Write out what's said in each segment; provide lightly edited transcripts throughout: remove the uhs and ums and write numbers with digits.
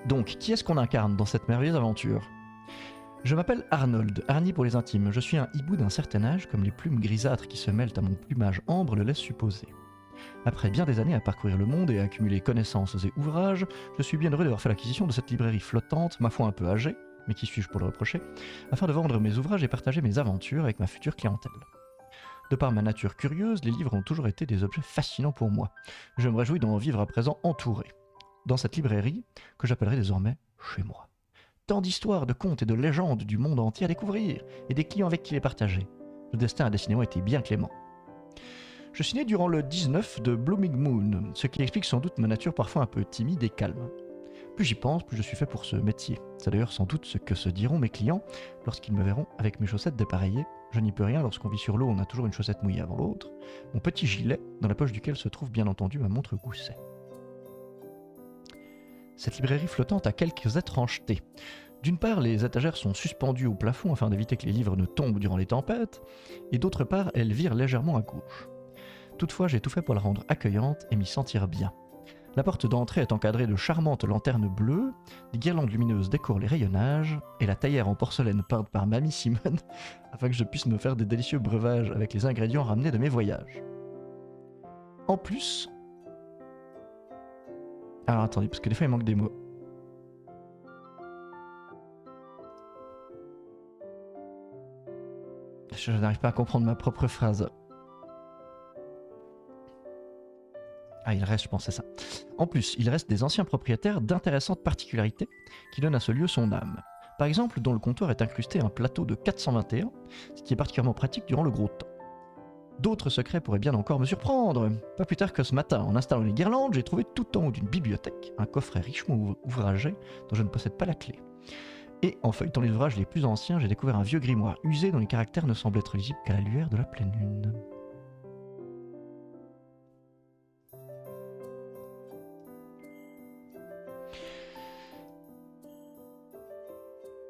Donc, qui est-ce qu'on incarne dans cette merveilleuse aventure? Je m'appelle Arnold, Arnie pour les intimes. Je suis un hibou d'un certain âge, comme les plumes grisâtres qui se mêlent à mon plumage ambre le laissent supposer. Après bien des années à parcourir le monde et à accumuler connaissances et ouvrages, je suis bien heureux d'avoir fait l'acquisition de cette librairie flottante, ma foi un peu âgée, mais qui suis-je pour le reprocher, afin de vendre mes ouvrages et partager mes aventures avec ma future clientèle. De par ma nature curieuse, les livres ont toujours été des objets fascinants pour moi. Je me réjouis d'en vivre à présent entouré. Dans cette librairie, que j'appellerai désormais chez moi. Tant d'histoires, de contes et de légendes du monde entier à découvrir, et des clients avec qui les partager. Le destin a décidément été bien clément. Je suis né durant le 19 de Blooming Moon, ce qui explique sans doute ma nature parfois un peu timide et calme. Plus j'y pense, plus je suis fait pour ce métier. C'est d'ailleurs sans doute ce que se diront mes clients lorsqu'ils me verront avec mes chaussettes dépareillées. Je n'y peux rien, lorsqu'on vit sur l'eau, on a toujours une chaussette mouillée avant l'autre. Mon petit gilet, dans la poche duquel se trouve bien entendu ma montre gousset. Cette librairie flottante a quelques étrangetés. D'une part, les étagères sont suspendues au plafond afin d'éviter que les livres ne tombent durant les tempêtes, et d'autre part, elles virent légèrement à gauche. Toutefois, j'ai tout fait pour la rendre accueillante et m'y sentir bien. La porte d'entrée est encadrée de charmantes lanternes bleues, des guirlandes lumineuses décorent les rayonnages, et la thaïère en porcelaine peinte par Mamie Simone, afin que je puisse me faire des délicieux breuvages avec les ingrédients ramenés de mes voyages. En plus... Alors attendez, parce que des fois il manque des mots. Je n'arrive pas à comprendre ma propre phrase. Ah, il reste, je pense, c'est ça. En plus, il reste des anciens propriétaires d'intéressantes particularités qui donnent à ce lieu son âme. Par exemple, dans le comptoir est incrusté un plateau de 421, ce qui est particulièrement pratique durant le gros temps. D'autres secrets pourraient bien encore me surprendre. Pas plus tard que ce matin, en installant les guirlandes, j'ai trouvé tout en haut d'une bibliothèque un coffret richement ouvragé dont je ne possède pas la clé. Et en feuilletant les ouvrages les plus anciens, j'ai découvert un vieux grimoire usé dont les caractères ne semblent être lisibles qu'à la lueur de la pleine lune.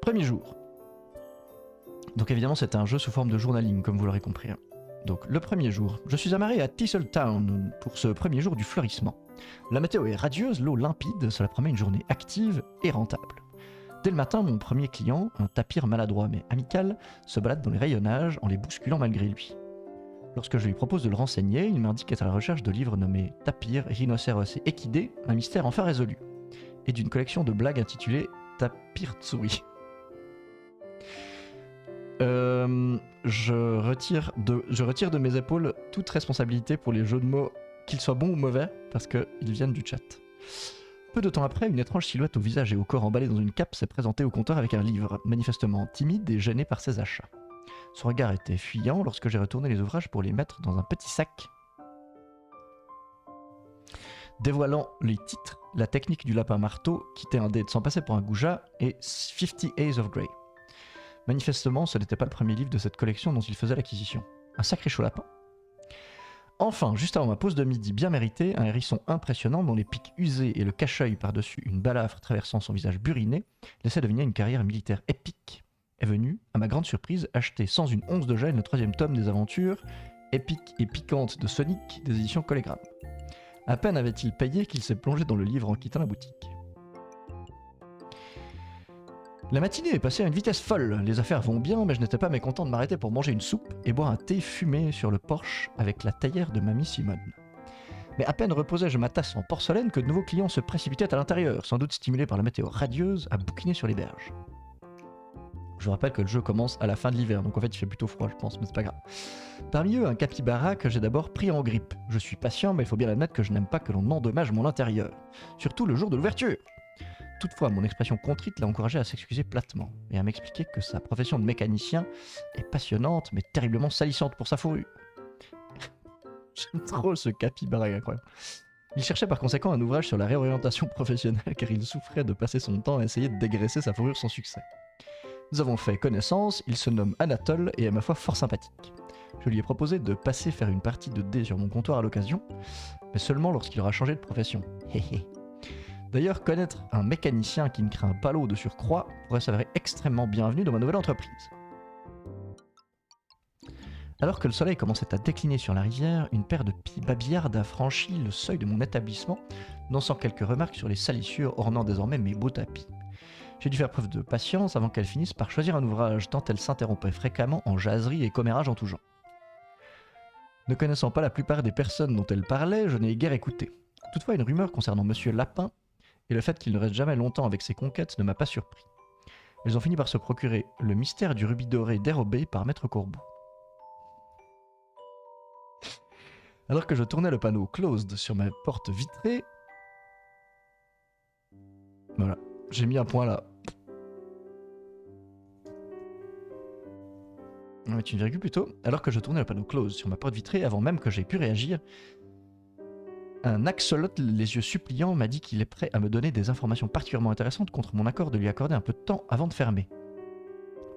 Premier jour. Donc évidemment c'est un jeu sous forme de journaling comme vous l'aurez compris. Donc le premier jour, je suis amarré à Thistletown pour ce premier jour du fleurissement. La météo est radieuse, l'eau limpide, cela promet une journée active et rentable. Dès le matin, mon premier client, un tapir maladroit mais amical, se balade dans les rayonnages en les bousculant malgré lui. Lorsque je lui propose de le renseigner, il m'indique être à la recherche de livres nommés Tapir, Rhinocéros et Équidés, un mystère enfin résolu, et d'une collection de blagues intitulée Tapir Tsuri. Je retire de mes épaules toute responsabilité pour les jeux de mots, qu'ils soient bons ou mauvais, parce qu'ils viennent du chat. Peu de temps après, une étrange silhouette au visage et au corps emballé dans une cape s'est présentée au comptoir avec un livre, manifestement timide et gêné par ses achats. Son regard était fuyant lorsque j'ai retourné les ouvrages pour les mettre dans un petit sac. Dévoilant les titres, la technique du lapin marteau, quitter un dé sans passer pour un goujat, et 50 A's of Grey. Manifestement, ce n'était pas le premier livre de cette collection dont il faisait l'acquisition. Un sacré chaud lapin. Enfin, juste avant ma pause de midi bien méritée, un hérisson impressionnant dont les pics usés et le cache-œil par-dessus une balafre traversant son visage buriné laissait deviner une carrière militaire épique, est venu, à ma grande surprise, acheter sans une once de gêne le 3e tome des aventures épiques et piquantes de Sonic des éditions Collegram. À peine avait-il payé qu'il s'est plongé dans le livre en quittant la boutique. La matinée est passée à une vitesse folle, les affaires vont bien, mais je n'étais pas mécontent de m'arrêter pour manger une soupe et boire un thé fumé sur le porche avec la thaïère de Mamie Simone. Mais à peine reposais-je ma tasse en porcelaine que de nouveaux clients se précipitaient à l'intérieur, sans doute stimulés par la météo radieuse, à bouquiner sur les berges. Je vous rappelle que le jeu commence à la fin de l'hiver, donc en fait il fait plutôt froid je pense, mais c'est pas grave. Parmi eux, un capybara que j'ai d'abord pris en grippe. Je suis patient, mais il faut bien admettre que je n'aime pas que l'on endommage mon intérieur. Surtout le jour de l'ouverture. Toutefois, mon expression contrite l'a encouragé à s'excuser platement et à m'expliquer que sa profession de mécanicien est passionnante mais terriblement salissante pour sa fourrure. J'aime trop ce capybara incroyable. Il cherchait par conséquent un ouvrage sur la réorientation professionnelle car il souffrait de passer son temps à essayer de dégraisser sa fourrure sans succès. Nous avons fait connaissance, il se nomme Anatole et est à ma foi fort sympathique. Je lui ai proposé de passer faire une partie de dés sur mon comptoir à l'occasion, mais seulement lorsqu'il aura changé de profession. D'ailleurs, connaître un mécanicien qui ne craint pas l'eau de surcroît pourrait s'avérer extrêmement bienvenu dans ma nouvelle entreprise. Alors que le soleil commençait à décliner sur la rivière, une paire de babillardes a franchi le seuil de mon établissement, lançant quelques remarques sur les salissures ornant désormais mes beaux tapis. J'ai dû faire preuve de patience avant qu'elle finisse par choisir un ouvrage, tant elle s'interrompait fréquemment en jaseries et commérages en tout genre. Ne connaissant pas la plupart des personnes dont elle parlait, je n'ai guère écouté. Toutefois, une rumeur concernant Monsieur Lapin et le fait qu'il ne reste jamais longtemps avec ses conquêtes ne m'a pas surpris. Elles ont fini par se procurer le mystère du rubis doré dérobé par Maître Corbeau. Alors que je tournais le panneau closed sur ma porte vitrée... Voilà, j'ai mis un point là. On va mettre une virgule plutôt. Alors que je tournais le panneau closed sur ma porte vitrée, avant même que j'aie pu réagir, un axolot, les yeux suppliants, m'a dit qu'il est prêt à me donner des informations particulièrement intéressantes contre mon accord de lui accorder un peu de temps avant de fermer.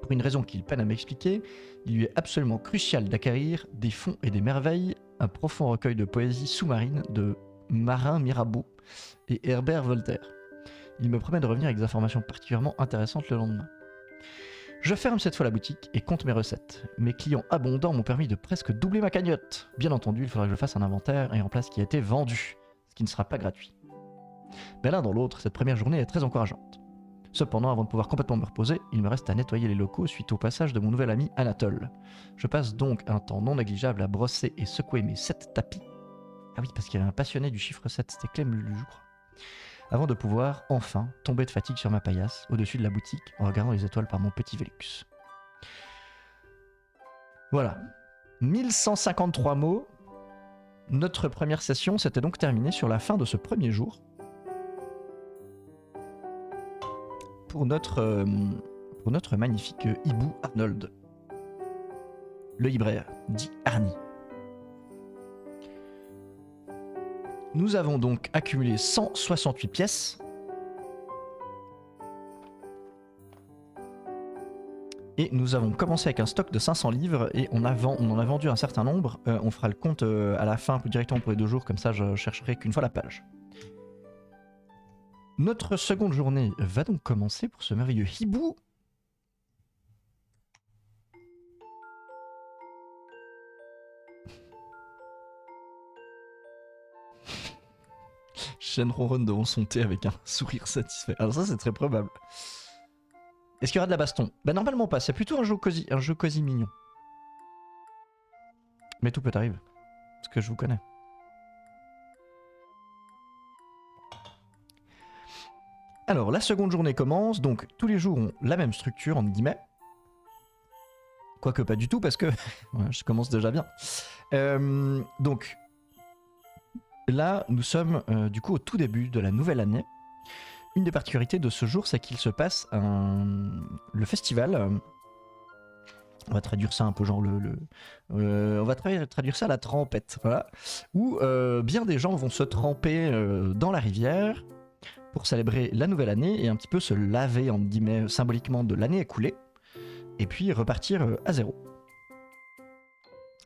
Pour une raison qu'il peine à m'expliquer, il lui est absolument crucial d'acquérir des fonds et des merveilles, un profond recueil de poésie sous-marine de Marin Mirabeau et Herbert Voltaire. Il me promet de revenir avec des informations particulièrement intéressantes le lendemain. Je ferme cette fois la boutique et compte mes recettes. Mes clients abondants m'ont permis de presque doubler ma cagnotte. Bien entendu, il faudra que je fasse un inventaire et en place qui a été vendu, ce qui ne sera pas gratuit. Mais l'un dans l'autre, cette première journée est très encourageante. Cependant, avant de pouvoir complètement me reposer, il me reste à nettoyer les locaux suite au passage de mon nouvel ami Anatole. Je passe donc un temps non négligeable à brosser et secouer mes 7 tapis. Ah oui, parce qu'il y avait un passionné du chiffre 7, c'était Clem Lulu, je crois. Avant de pouvoir, enfin, tomber de fatigue sur ma paillasse, au-dessus de la boutique, en regardant les étoiles par mon petit Vélux. Voilà. 1153 mots. Notre première session s'était donc terminée sur la fin de ce premier jour. Pour notre magnifique hibou Arnold. Le libraire, dit Arnie. Nous avons donc accumulé 168 pièces. Et nous avons commencé avec un stock de 500 livres et on en a vendu un certain nombre. On fera le compte à la fin, plus directement pour les 2 jours, comme ça je chercherai qu'une fois la page. Notre seconde journée va donc commencer pour ce merveilleux hibou. Shen ronronne devant son thé avec un sourire satisfait. Alors ça c'est très probable. Est-ce qu'il y aura de la baston? Bah normalement pas, c'est plutôt un jeu cosy mignon. Mais tout peut arriver, parce que je vous connais. Alors la seconde journée commence, donc tous les jours ont la même structure entre guillemets. Quoique pas du tout parce que ouais, je commence déjà bien. Donc là nous sommes du coup au tout début de la nouvelle année. Une des particularités de ce jour, c'est qu'il se passe le festival. On va traduire ça un peu genre on va traduire ça à la trempette, voilà. Où bien des gens vont se tremper dans la rivière pour célébrer la nouvelle année et un petit peu se laver, entre guillemets, symboliquement de l'année écoulée, et puis repartir à 0.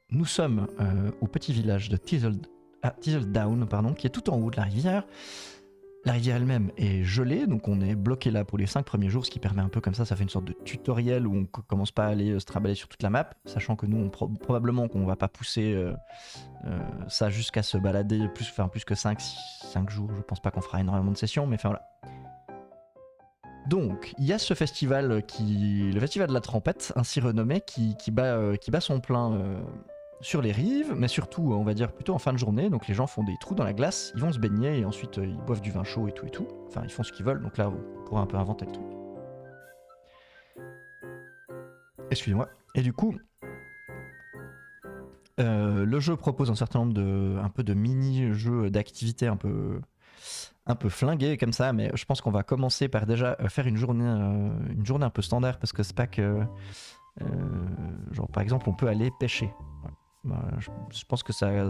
Nous sommes au petit village de Thistledown, qui est tout en haut de la rivière. La rivière elle-même est gelée, donc on est bloqué là pour les 5 premiers jours, ce qui permet un peu comme ça fait une sorte de tutoriel où on commence pas à aller se trimballer sur toute la map, sachant que nous, probablement qu'on va pas pousser ça jusqu'à se balader plus que 5 jours, je pense pas qu'on fera énormément de sessions, mais enfin voilà. Donc, il y a ce festival le festival de la Trempette, ainsi renommé, qui bat son plein sur les rives, mais surtout, on va dire, plutôt en fin de journée. Donc les gens font des trous dans la glace, ils vont se baigner et ensuite ils boivent du vin chaud et tout et tout. Enfin, ils font ce qu'ils veulent, donc là, on pourra un peu inventer le truc. Excusez-moi. Et du coup, le jeu propose un certain nombre de mini-jeux d'activités un peu flingués comme ça, mais je pense qu'on va commencer par déjà faire une journée un peu standard, parce que c'est pas que... genre par exemple, on peut aller pêcher. Je pense que ça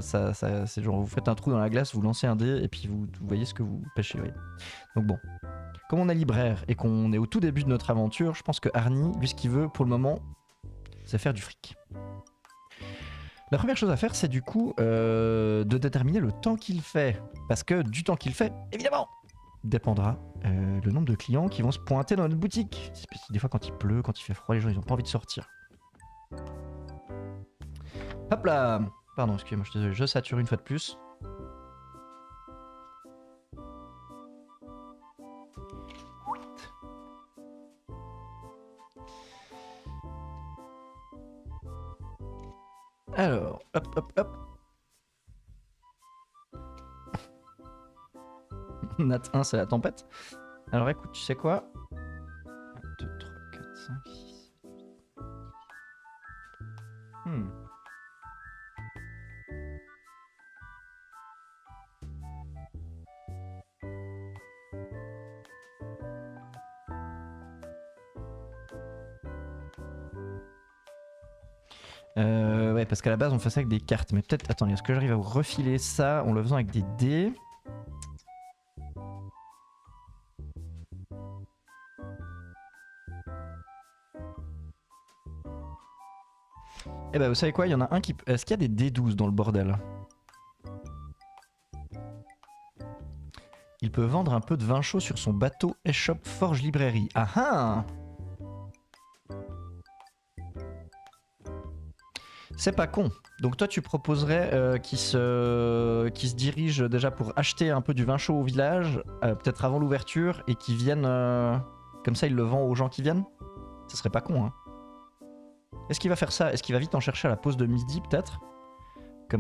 c'est genre vous faites un trou dans la glace, vous lancez un dé et puis vous voyez ce que vous pêchez. Oui. Donc bon, comme on est libraire et qu'on est au tout début de notre aventure, je pense que Arnie, lui ce qu'il veut pour le moment, c'est faire du fric. La première chose à faire, c'est du coup de déterminer le temps qu'il fait, parce que du temps qu'il fait, évidemment, dépendra le nombre de clients qui vont se pointer dans notre boutique. Des fois quand il pleut, quand il fait froid, les gens ils ont pas envie de sortir. Hop là. Pardon, excusez-moi, je suis désolé, je sature une fois de plus. Alors, hop, hop, hop. Nat 1, c'est la tempête. Alors écoute, tu sais quoi 1, 2, 3, 4, 5, 6. Ouais, parce qu'à la base on fait ça avec des cartes. Mais peut-être, attendez, est-ce que j'arrive à vous refiler ça en le faisant avec des dés? Eh ben vous savez quoi, il y en a un qui... Est-ce qu'il y a des D12 dans le bordel? Il peut vendre un peu de vin chaud sur son bateau Échoppe Forge Librairie. Ah ah! C'est pas con. Donc toi tu proposerais qu'il se dirige déjà pour acheter un peu du vin chaud au village, peut-être avant l'ouverture, et qu'il vienne... comme ça il le vend aux gens qui viennent? Ça serait pas con, hein. Est-ce qu'il va faire ça? Est-ce qu'il va vite en chercher à la pause de midi peut-être?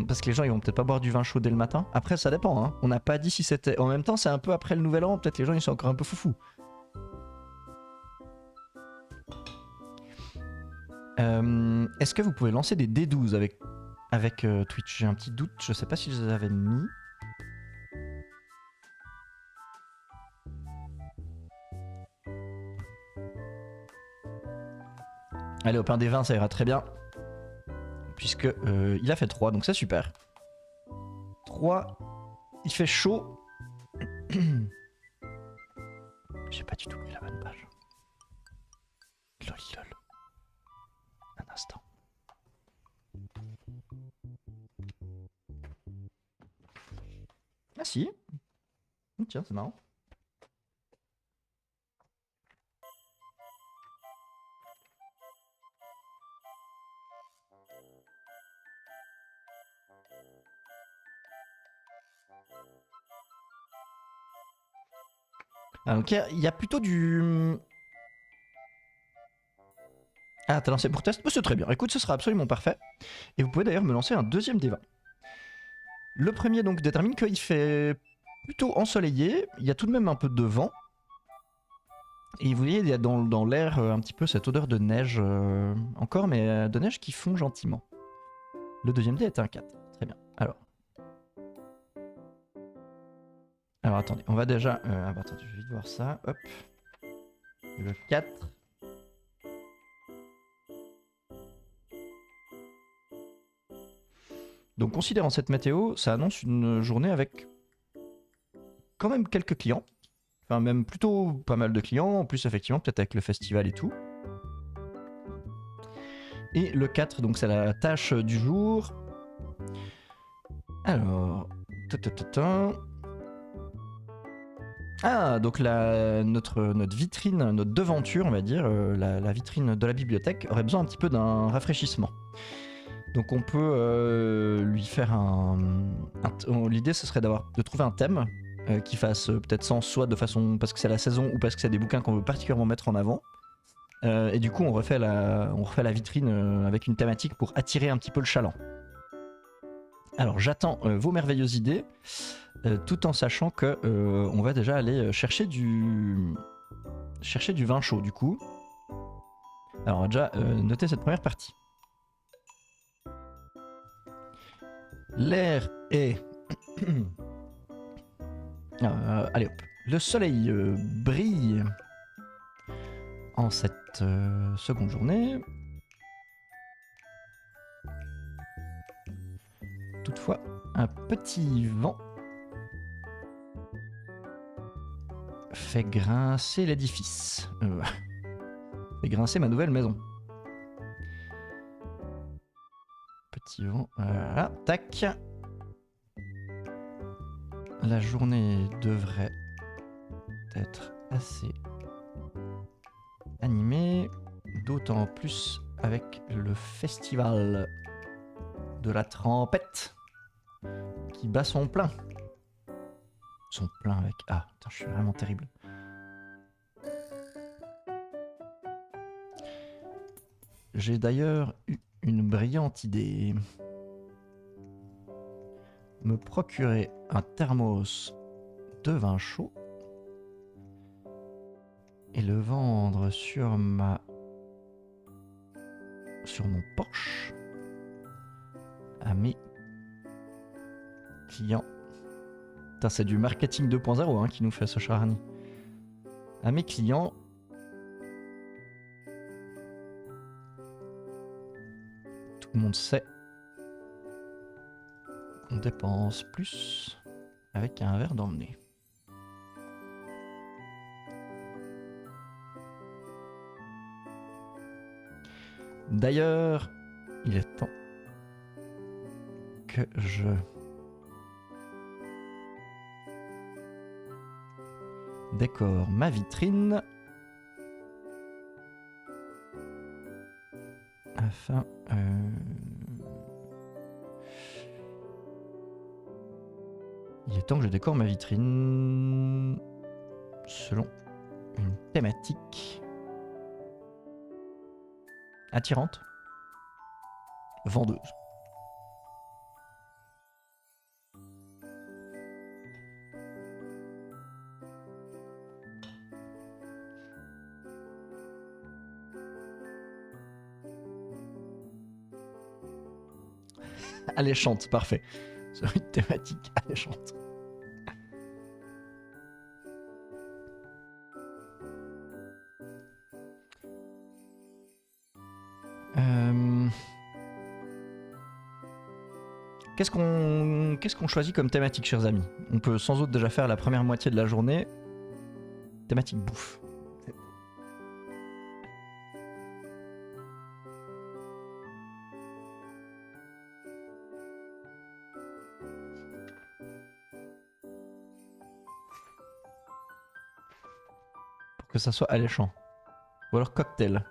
Parce que les gens ils vont peut-être pas boire du vin chaud dès le matin. Après ça dépend, hein. On n'a pas dit si c'était... En même temps c'est un peu après le nouvel an, peut-être les gens ils sont encore un peu foufous. Est-ce que vous pouvez lancer des D12 avec Twitch? J'ai un petit doute, je sais pas si je les avais mis. Allez hop, un des 20 ça ira très bien. Puisque il a fait 3, donc c'est super. 3, il fait chaud. J'ai pas du tout pris la bonne page. Lolilol. Un instant. Ah si. Tiens, c'est marrant. Ah, ok, il y a plutôt du... Ah, t'as lancé pour test? C'est très bien. Écoute, ce sera absolument parfait. Et vous pouvez d'ailleurs me lancer un deuxième des 20. Le premier donc détermine qu'il fait plutôt ensoleillé. Il y a tout de même un peu de vent. Et vous voyez, il y a dans l'air un petit peu cette odeur de neige encore, mais de neige qui fond gentiment. Le deuxième dé est un 4. Très bien. Alors attendez, on va déjà... attendez, je vais vite voir ça. Hop. Le 4. Donc considérant cette météo, ça annonce une journée avec quand même quelques clients. Enfin même plutôt pas mal de clients, en plus effectivement peut-être avec le festival et tout. Et le 4, donc c'est la tâche du jour. Alors... Ah, donc notre vitrine, notre devanture, on va dire, la vitrine de la bibliothèque, aurait besoin un petit peu d'un rafraîchissement. Donc on peut lui faire l'idée, ce serait de trouver un thème qui fasse peut-être sens, soit de façon parce que c'est la saison ou parce que c'est des bouquins qu'on veut particulièrement mettre en avant. Et du coup, on refait la vitrine avec une thématique pour attirer un petit peu le chaland. Alors j'attends vos merveilleuses idées, tout en sachant que on va déjà aller chercher du vin chaud du coup. Alors on va déjà noter cette première partie. L'air est... allez hop. Le soleil brille en cette seconde journée. Toutefois, un petit vent fait grincer l'édifice. Fait grincer ma nouvelle maison. Petit vent, voilà, tac. La journée devrait être assez animée, d'autant plus avec le festival de la trempette qui bat son plein. Son plein avec... Ah, putain, je suis vraiment terrible. J'ai d'ailleurs eu une brillante idée. Me procurer un thermos de vin chaud et le vendre sur mon Porsche à mes clients. Putain, c'est du marketing 2.0 hein, qui nous fait ce charni. À mes clients. Tout le monde sait qu'on dépense plus avec un verre dans le nez. D'ailleurs, il est temps que je décore ma vitrine afin il est temps que je décore ma vitrine selon une thématique attirante, vendeuse. Alléchante, parfait. C'est une thématique alléchante. Qu'est-ce qu'on choisit comme thématique, chers amis? On peut sans doute déjà faire la première moitié de la journée. Thématique bouffe. Pour que ça soit alléchant. Ou alors cocktail.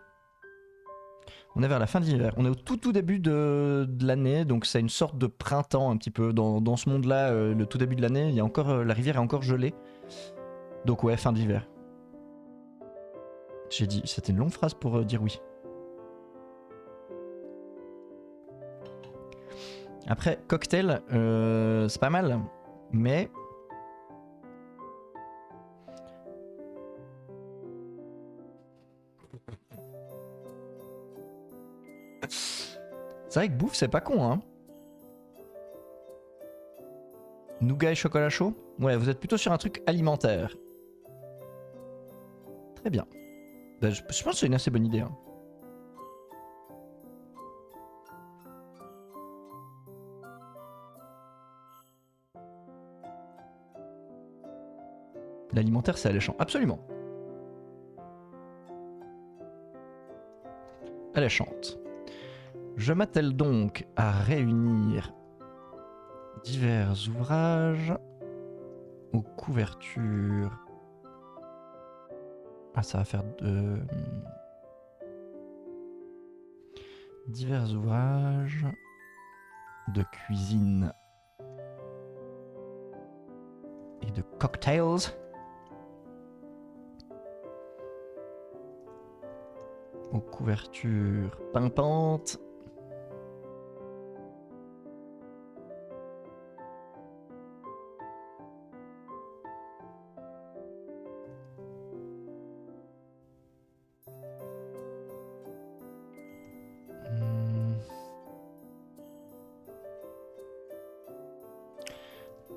On est vers la fin de l'hiver. On est au tout début de l'année, donc c'est une sorte de printemps un petit peu. Dans ce monde-là, le tout début de l'année, il y a encore, la rivière est encore gelée. Donc ouais, fin d'hiver. J'ai dit, c'était une longue phrase pour dire oui. Après, cocktail, c'est pas mal, mais... C'est vrai que bouffe, c'est pas con, hein. Nougat et chocolat chaud? Ouais, vous êtes plutôt sur un truc alimentaire. Très bien. Bah, je pense que c'est une assez bonne idée. Hein. L'alimentaire, c'est alléchant. Absolument. Alléchante. Je m'attelle donc à réunir divers ouvrages aux couvertures. Ah, ça va faire de... divers ouvrages de cuisine et de cocktails aux couvertures pimpantes.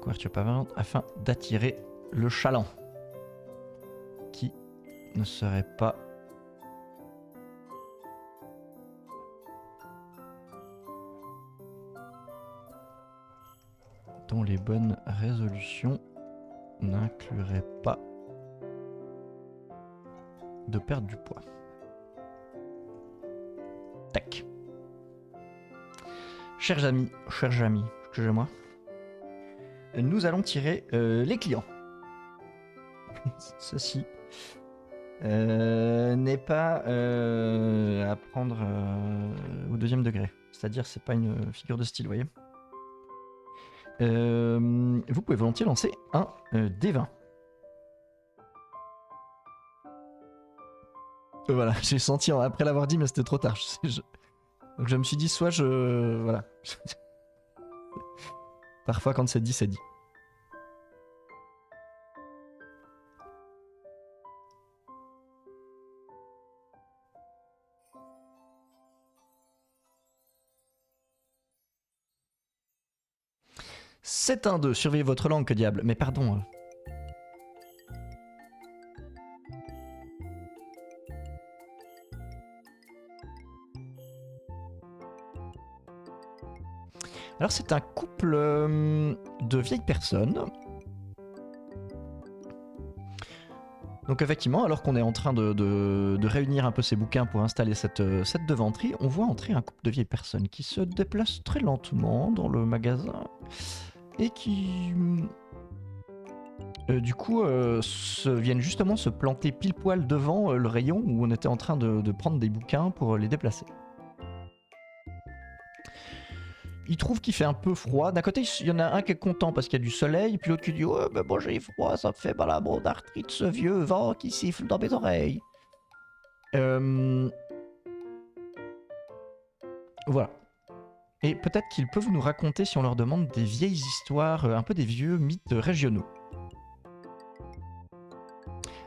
Couverture pavante afin d'attirer le chaland qui ne serait pas dont les bonnes résolutions n'incluraient pas de perdre du poids. Tac. Chers amis, excusez-moi. Nous allons tirer les clients. Ceci n'est pas à prendre au deuxième degré. C'est-à-dire, c'est pas une figure de style, vous voyez. Vous pouvez volontiers lancer un D20. Voilà, j'ai senti après l'avoir dit, mais c'était trop tard. Donc je me suis dit, soit je... Voilà. Parfois, quand c'est dit, c'est dit. C'est un 2, surveillez votre langue, que diable. Mais pardon. Alors c'est un couple de vieilles personnes. Donc effectivement, alors qu'on est en train de réunir un peu ces bouquins pour installer cette devanterie, on voit entrer un couple de vieilles personnes qui se déplacent très lentement dans le magasin et qui, du coup, viennent justement se planter pile poil devant le rayon où on était en train de prendre des bouquins pour les déplacer. Il trouve qu'il fait un peu froid. D'un côté, il y en a un qui est content parce qu'il y a du soleil, puis l'autre qui dit « Ouais, mais bon, j'ai froid, ça me fait mal à mon arthrite, ce vieux vent qui siffle dans mes oreilles. » Voilà. Et peut-être qu'ils peuvent nous raconter, si on leur demande, des vieilles histoires, un peu des vieux mythes régionaux.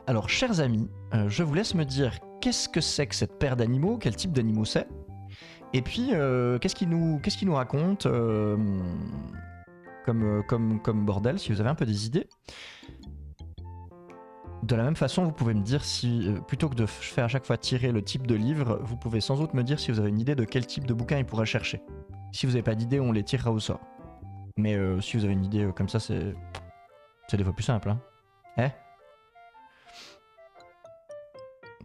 Alors, chers amis, je vous laisse me dire qu'est-ce que c'est que cette paire d'animaux, quel type d'animaux c'est, et puis qu'est-ce qu'ils nous racontent comme bordel, si vous avez un peu des idées. De la même façon, vous pouvez me dire si, plutôt que de faire à chaque fois tirer le type de livre, vous pouvez sans doute me dire si vous avez une idée de quel type de bouquin il pourrait chercher. Si vous n'avez pas d'idée, on les tirera au sort. Mais si vous avez une idée comme ça, c'est des fois plus simple. Hein.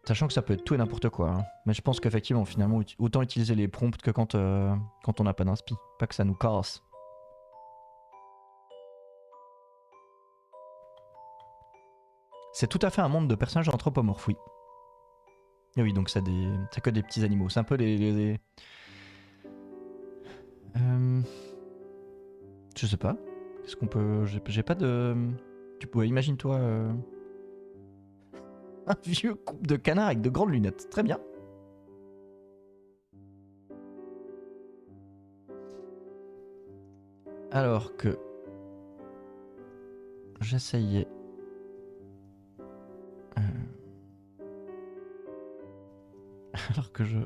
Sachant que ça peut être tout et n'importe quoi. Hein. Mais je pense qu'effectivement, finalement, autant utiliser les prompts que quand on n'a pas d'inspi. Pas que ça nous casse. C'est tout à fait un monde de personnages anthropomorphes, oui. Et oui, donc c'est que des petits animaux. C'est un peu les... Je sais pas. Qu'est-ce qu'on peut... J'ai pas de... Tu pourrais, imagine-toi... Un vieux couple de canards avec de grandes lunettes. Très bien. Alors que... J'essayais... Alors que je...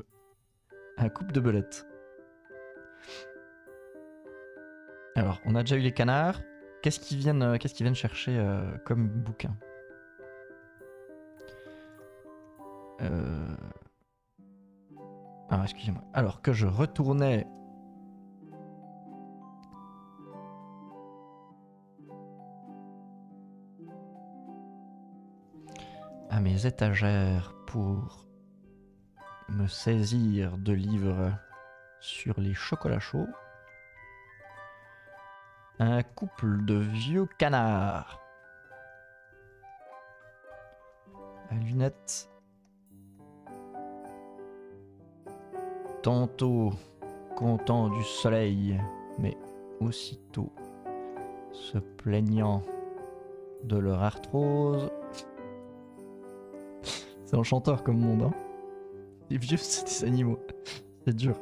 Un couple de belettes. Alors, on a déjà eu les canards. Qu'est-ce qu'ils viennent chercher comme bouquin? Alors, excusez-moi. Alors que je retournais... à mes étagères pour me saisir de livres sur les chocolats chauds, un couple de vieux canards à lunettes, tantôt content du soleil, mais aussitôt se plaignant de leur arthrose. C'est enchanteur comme monde, hein. Les vieux, c'est des animaux. C'est dur.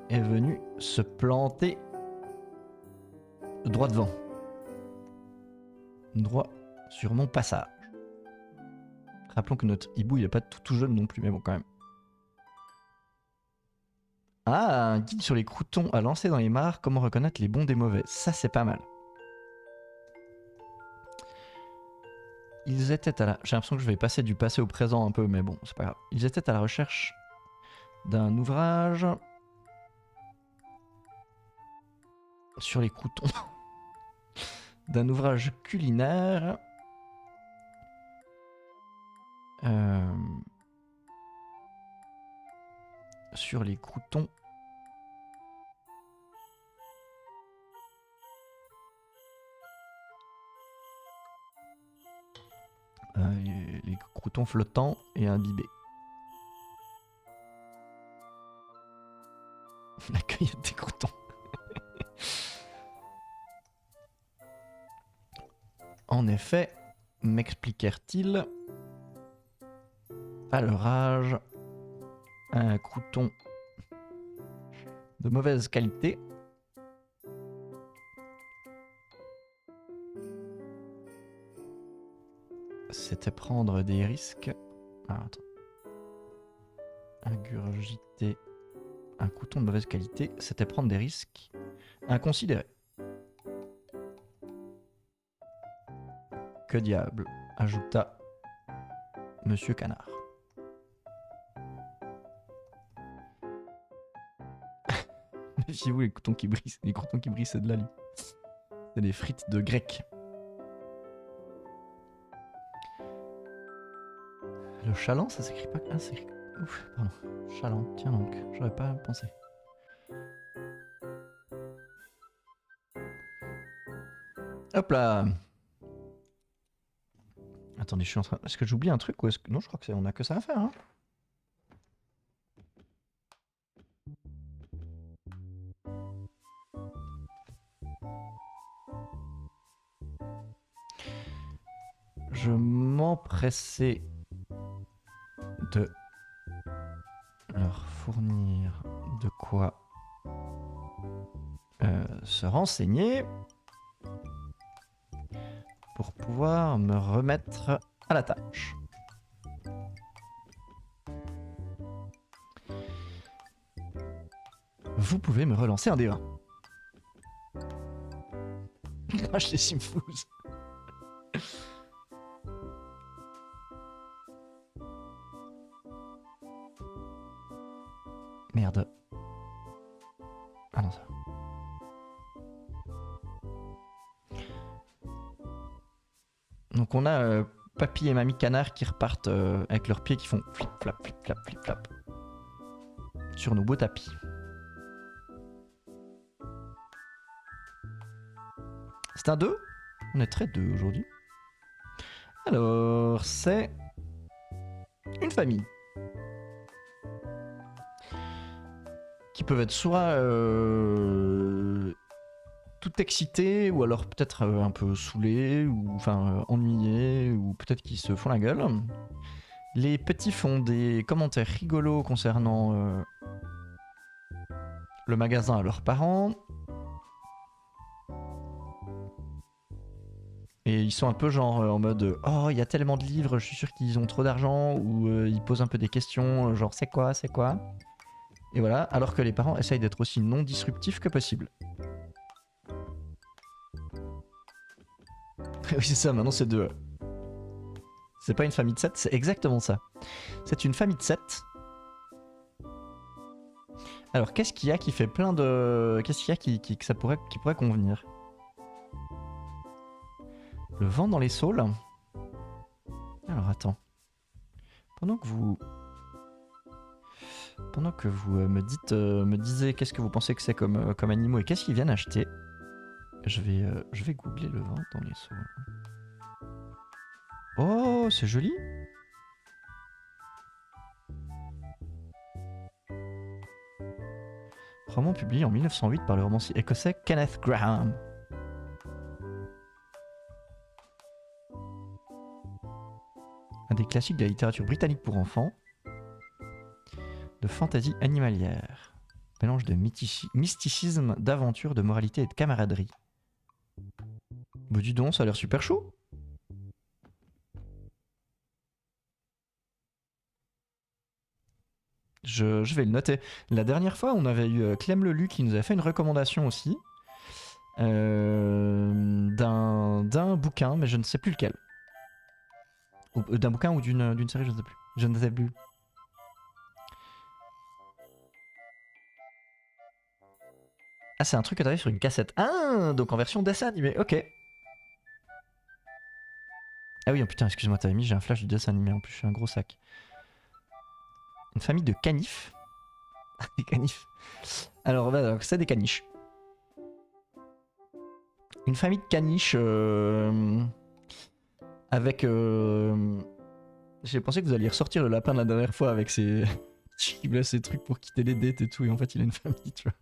Est venu se planter droit devant. Droit sur mon passage. Rappelons que notre hibou, il est pas tout jeune non plus, mais bon, quand même. Ah, un guide sur les croutons à lancer dans les mares, comment reconnaître les bons des mauvais. Ça, c'est pas mal. Ils étaient à la... J'ai l'impression que je vais passer du passé au présent un peu, mais bon, c'est pas grave. Ils étaient à la recherche d'un ouvrage sur les croutons. D'un ouvrage culinaire. Sur les croutons. Les croutons flottants et imbibés. cueillette des croutons. En effet, m'expliquèrent-ils, à leur âge, un crouton de mauvaise qualité c'était prendre des risques. Ah, attends. Ingurgiter un crouton de mauvaise qualité, c'était prendre des risques inconsidérés. Que diable, ajouta Monsieur Canard. Méfiez-vous, les croutons qui brillent, c'est de la lie. C'est des frites de grec. Le chaland, ça s'écrit pas. Ah, c'est. Ouf, pardon. Chaland, tiens donc, j'aurais pas pensé. Hop là. Attendez, je suis en train. Est-ce que j'oublie un truc ou est-ce que. Non, je crois que c'est. On a que ça à faire, hein. Je m'empressais de leur fournir de quoi se renseigner pour pouvoir me remettre à la tâche. Vous pouvez me relancer un D1. Crash les Simfous. Merde. Ah non, ça. Donc on a Papy et Mamie Canard qui repartent avec leurs pieds qui font flip flap flip flap flip flap sur nos beaux tapis. C'est un 2. On est très 2 aujourd'hui. Alors, c'est une famille qui peuvent être soit tout excités ou alors peut-être un peu saoulés ou enfin ennuyés ou peut-être qu'ils se font la gueule. Les petits font des commentaires rigolos concernant le magasin à leurs parents. Et ils sont un peu genre en mode oh il y a tellement de livres, je suis sûr qu'ils ont trop d'argent, ou ils posent un peu des questions genre c'est quoi. Et voilà, alors que les parents essayent d'être aussi non disruptifs que possible. Oui c'est ça, maintenant c'est 2. C'est pas une famille de 7, c'est exactement ça. C'est une famille de 7. Alors qu'est-ce qu'il y a qui fait plein de... Qu'est-ce qu'il y a qui pourrait convenir? Le vent dans les saules. Alors attends. Pendant que vous me disiez qu'est-ce que vous pensez que c'est comme animaux et qu'est-ce qu'ils viennent acheter, je vais googler le vent dans les saules. Oh, c'est joli. Roman publié en 1908 par le romancier écossais Kenneth Grahame. Un des classiques de la littérature britannique pour enfants, de fantaisie animalière, mélange de mysticisme, d'aventure, de moralité et de camaraderie. Bah dis donc, ça a l'air super chaud. Je vais le noter. La dernière fois, on avait eu Clem Lelu qui nous a fait une recommandation aussi d'un bouquin, mais je ne sais plus lequel. D'un bouquin ou d'une série, je ne sais plus. Je ne sais plus. Ah, c'est un truc que t'avais sur une cassette. Ah, donc en version dessin animé, ok. Ah oui, oh putain, excuse-moi, t'avais mis, j'ai un flash du dessin animé en plus, je suis un gros sac. Une famille de canifs. Des canifs. Alors, c'est des caniches. Une famille de caniches avec... J'ai pensé que vous alliez ressortir le lapin de la dernière fois avec ses... ces trucs pour quitter les dettes et tout, et en fait il a une famille, tu vois.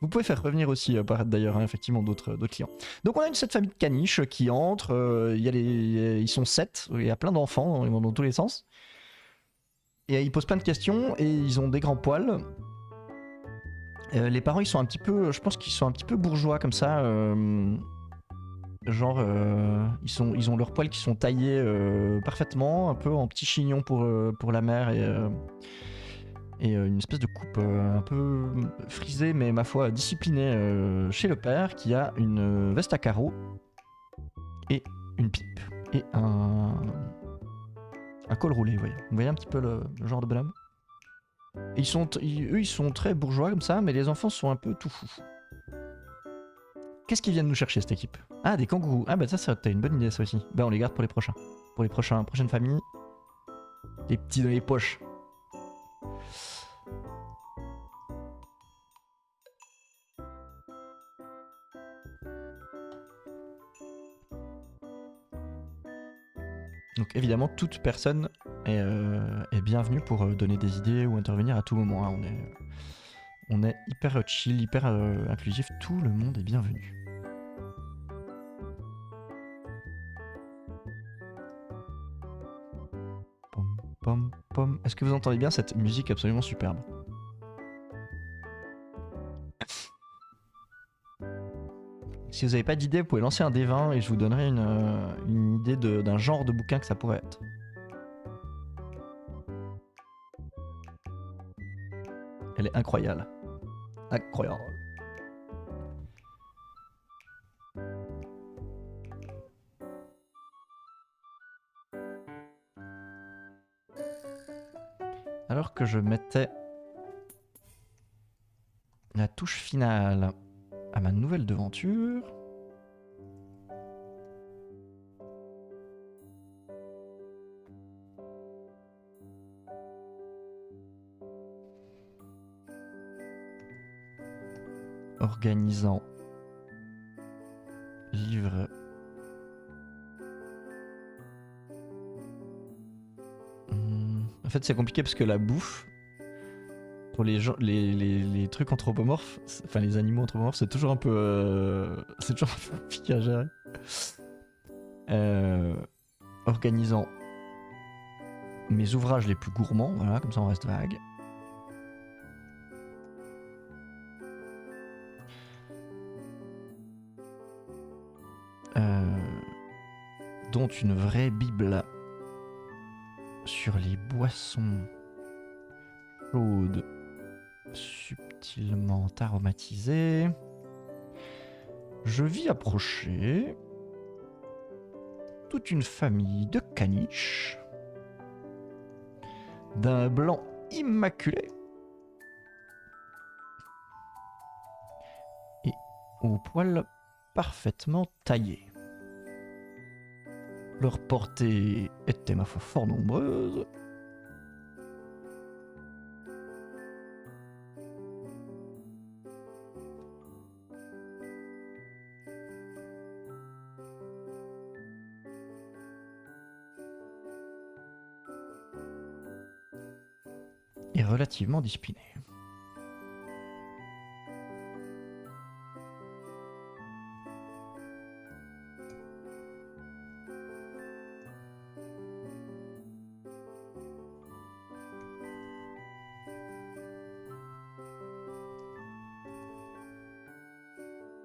Vous pouvez faire revenir aussi, apparaître d'ailleurs, hein, effectivement, d'autres clients. Donc on a cette famille de caniches qui entre, ils sont 7, il y a plein d'enfants, ils vont dans tous les sens. Et ils posent plein de questions et ils ont des grands poils. Les parents, ils sont un petit peu, je pense qu'ils sont un petit peu bourgeois comme ça. Genre, ils ont leurs poils qui sont taillés parfaitement, un peu en petit chignon pour la mère et une espèce de coupe un peu frisée, mais ma foi disciplinée chez le père, qui a une veste à carreaux et une pipe et un col roulé. Vous voyez un petit peu le genre de bonhomme. Et eux, ils sont très bourgeois comme ça, mais les enfants sont un peu tout fous. Qu'est-ce qu'ils viennent nous chercher, cette équipe? Ah, des kangourous. Ah bah ça t'as une bonne idée, ça aussi. Bah on les garde pour les prochains. Pour les prochaines familles. Les petits dans les poches. Donc évidemment, toute personne est bienvenue pour donner des idées ou intervenir à tout moment. Hein. On est hyper chill, hyper inclusif. Tout le monde est bienvenu. Pom, pom, pom. Est-ce que vous entendez bien cette musique absolument superbe? Si vous n'avez pas d'idée, vous pouvez lancer un D20 et je vous donnerai une idée d'un genre de bouquin que ça pourrait être. Elle est incroyable. Incroyable. Alors que je mettais la touche finale à ma nouvelle devanture, organisant livre en fait c'est compliqué parce que la bouffe pour les gens, les trucs anthropomorphes, enfin les animaux anthropomorphes, c'est toujours un peu c'est toujours un peu compliqué à gérer. Organisant mes ouvrages les plus gourmands, voilà, comme ça on reste vague. Dont une vraie bible sur les boissons chaudes subtilement aromatisées. Je vis approcher toute une famille de caniches d'un blanc immaculé et aux poils parfaitement taillés. Leur portée était ma foi fort nombreuse. Et relativement disciplinée.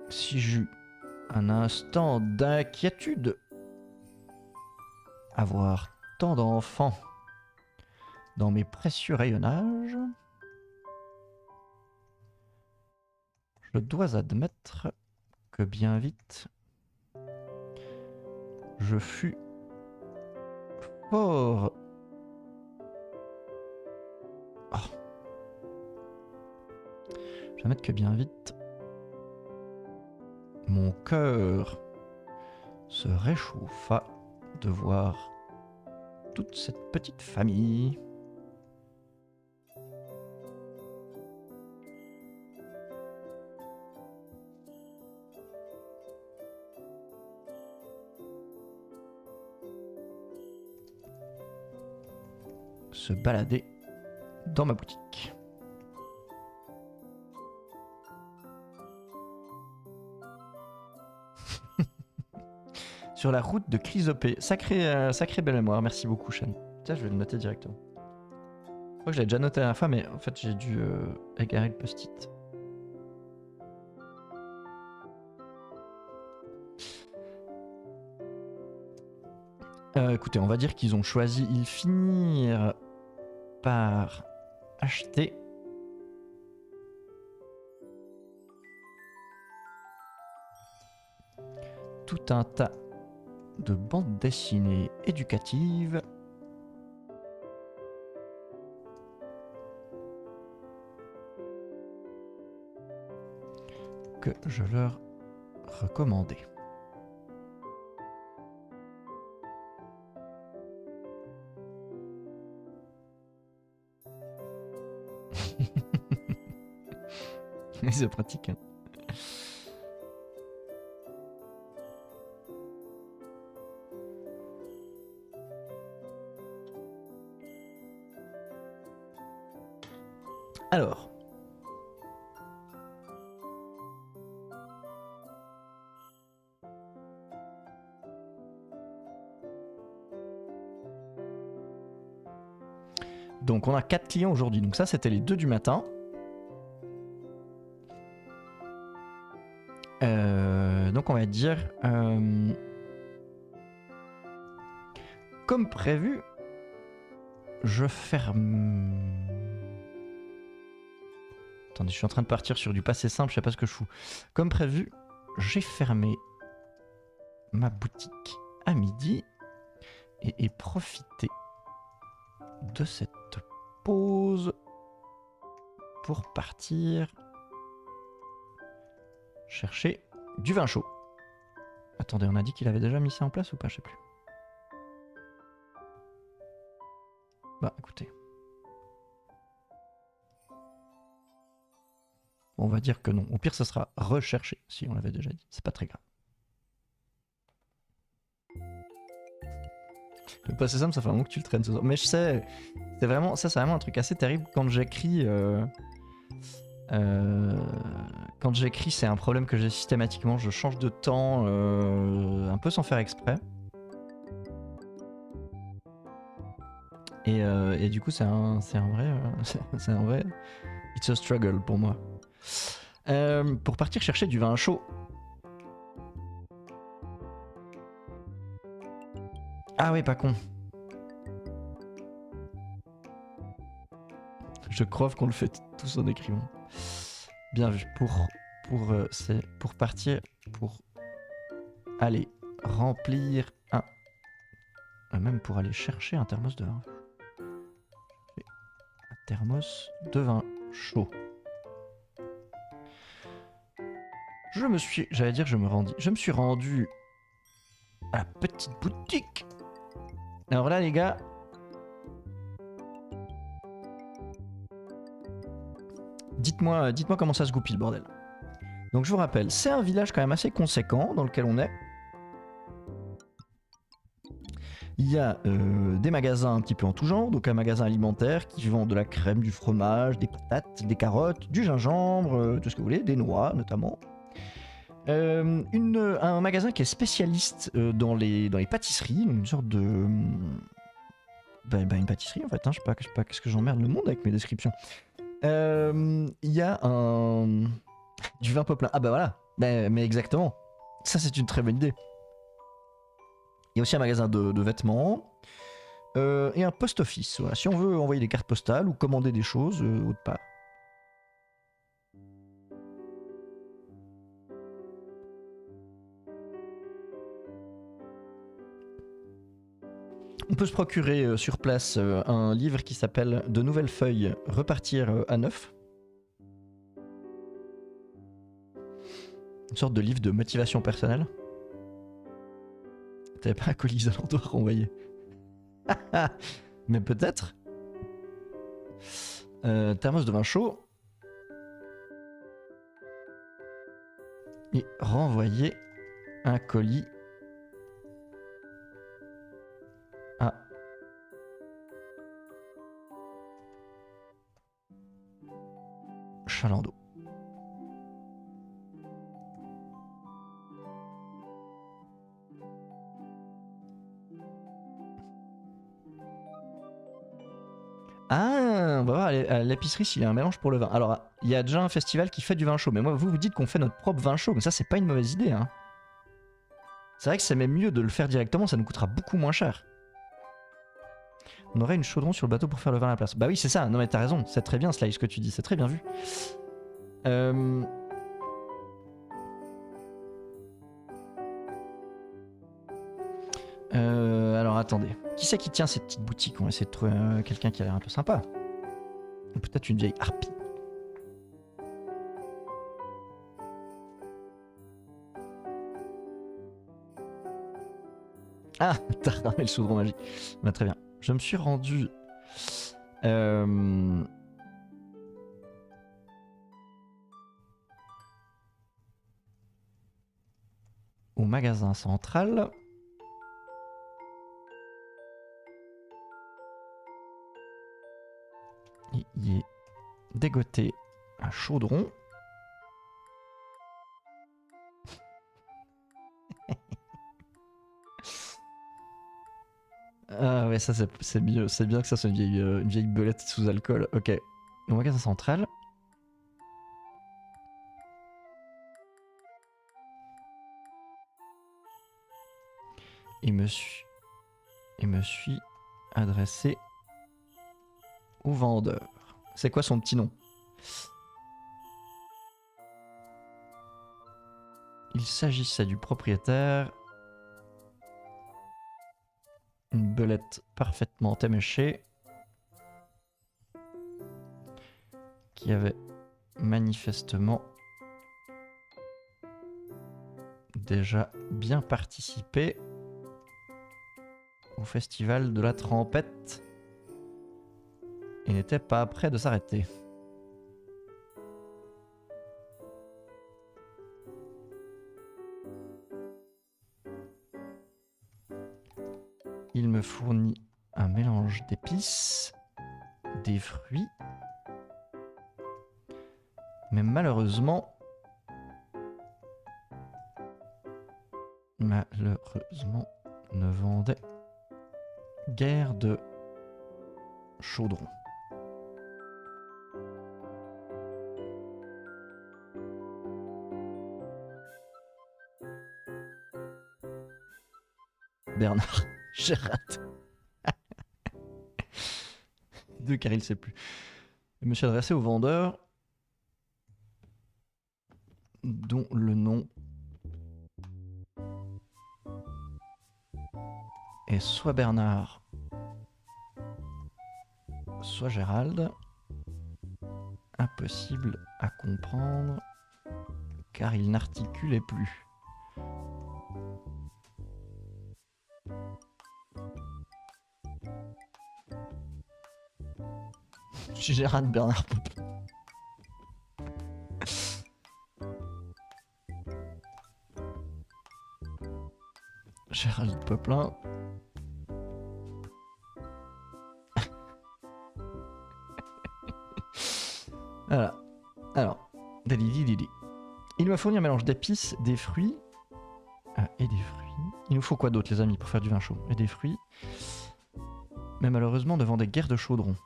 Si j'eus un instant d'inquiétude à voir tant d'enfants dans mes précieux rayonnages, je dois admettre que bien vite, je fus fort... Oh. Je dois admettre que bien vite, mon cœur se réchauffa de voir toute cette petite famille se balader dans ma boutique. sur la route de Chrysopée. Sacré belle mémoire, merci beaucoup, Shen. Tiens, je vais le noter directement. Je crois que je l'ai déjà noté la dernière fois, mais en fait, j'ai dû égarer le post-it. Écoutez, on va dire qu'ils ont choisi, ils finirent par acheter tout un tas de bandes dessinées éducatives que je leur recommandais. C'est pratique. Hein. Alors. Donc on a 4 clients aujourd'hui. Donc ça c'était les 2 du matin. Donc on va dire comme prévu, je ferme. Attendez, je suis en train de partir sur du passé simple, je sais pas ce que je fous. Comme prévu, j'ai fermé ma boutique à midi et profité de cette pause pour partir chercher du vin chaud. Attendez, on a dit qu'il avait déjà mis ça en place ou pas? Je sais plus. Bah écoutez. On va dire que non. Au pire, ça sera recherché si on l'avait déjà dit. C'est pas très grave. Le passé simple, ça fait un moment que tu le traînes ce soir. Mais je sais, c'est vraiment un truc assez terrible quand j'écris. Quand j'écris, c'est un problème que j'ai systématiquement. Je change de temps un peu sans faire exprès. Et du coup, c'est un vrai. It's a struggle pour moi. Pour partir chercher du vin chaud. Ah oui, pas con. Je crois qu'on le fait tous en écrivant. Bien vu. Pour partir, pour aller remplir un... Même pour aller chercher un thermos de vin. Un thermos de vin chaud. Je me suis rendu à la petite boutique. Alors là, les gars, dites-moi comment ça se goupille le bordel. Donc je vous rappelle, c'est un village quand même assez conséquent dans lequel on est. Il y a des magasins un petit peu en tout genre, donc un magasin alimentaire qui vend de la crème, du fromage, des patates, des carottes, du gingembre, tout ce que vous voulez, des noix notamment. Un magasin qui est spécialiste dans les pâtisseries, une sorte de... une pâtisserie en fait, hein, je sais pas qu'est-ce que j'emmerde le monde avec mes descriptions. Il y a du vin poplin. Ah bah voilà, mais exactement. Ça c'est une très bonne idée. Il y a aussi un magasin de vêtements et un post-office. Voilà. Si on veut envoyer des cartes postales ou commander des choses autre part. On peut se procurer sur place un livre qui s'appelle De nouvelles feuilles, repartir à neuf. Une sorte de livre de motivation personnelle. T'avais pas un colis isolant à renvoyer. Mais peut-être. Thermos de vin chaud. Et renvoyer un colis à Chalandot. On va voir à l'épicerie s'il y a un mélange pour le vin. Alors, il y a déjà un festival qui fait du vin chaud. Mais moi, vous dites qu'on fait notre propre vin chaud. Mais ça, c'est pas une mauvaise idée. Hein. C'est vrai que c'est même mieux de le faire directement. Ça nous coûtera beaucoup moins cher. On aurait une chaudron sur le bateau pour faire le vin à la place. Bah oui, c'est ça. Non mais t'as raison. C'est très bien, Sly, ce que tu dis. C'est très bien vu. Alors attendez. Qui c'est qui tient cette petite boutique? On va essayer de trouver quelqu'un qui a l'air un peu sympa. Ou peut-être une vieille harpie. Ah, t'as ramé le chaudron magique. Bah, très bien. Je me suis rendu... au magasin central. Il y est dégoté un chaudron. Ah ouais, ça c'est mieux. C'est bien que ça soit une vieille belette sous alcool. Ok. Au magasin central. Et me suis adressé au vendeur. C'est quoi son petit nom? Il s'agissait du propriétaire. Une belette parfaitement éméchée. Qui avait manifestement déjà bien participé au festival de la Trempette et n'était pas prêt de s'arrêter. Il me fournit un mélange d'épices, des fruits, mais malheureusement, ne vendait guère de chaudron. Bernard, Gérard. Deux car il sait plus. Je me suis adressé au vendeur dont le nom est soit Bernard, soit Gérald. Impossible à comprendre car il n'articulait plus. Gérald Bernard Poplin. Gérald Poplin. Voilà. Alors, Dali. Il m'a fourni un mélange d'épices, des fruits. Et des fruits. Il nous faut quoi d'autre, les amis, pour faire du vin chaud? Et des fruits. Mais malheureusement, devant des guerres de chaudron.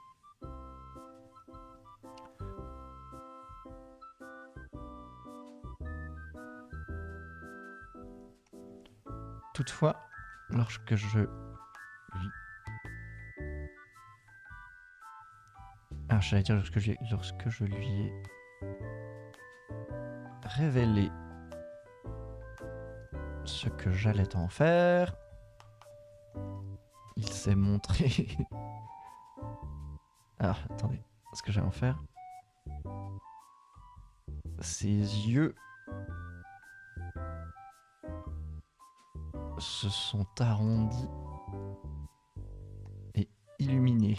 Toutefois, lorsque je lui... Ah, j'allais dire lorsque je lui ai révélé ce que j'allais en faire, il s'est montré... Alors, attendez, ce que j'allais en faire... Ses yeux se sont arrondis et illuminés.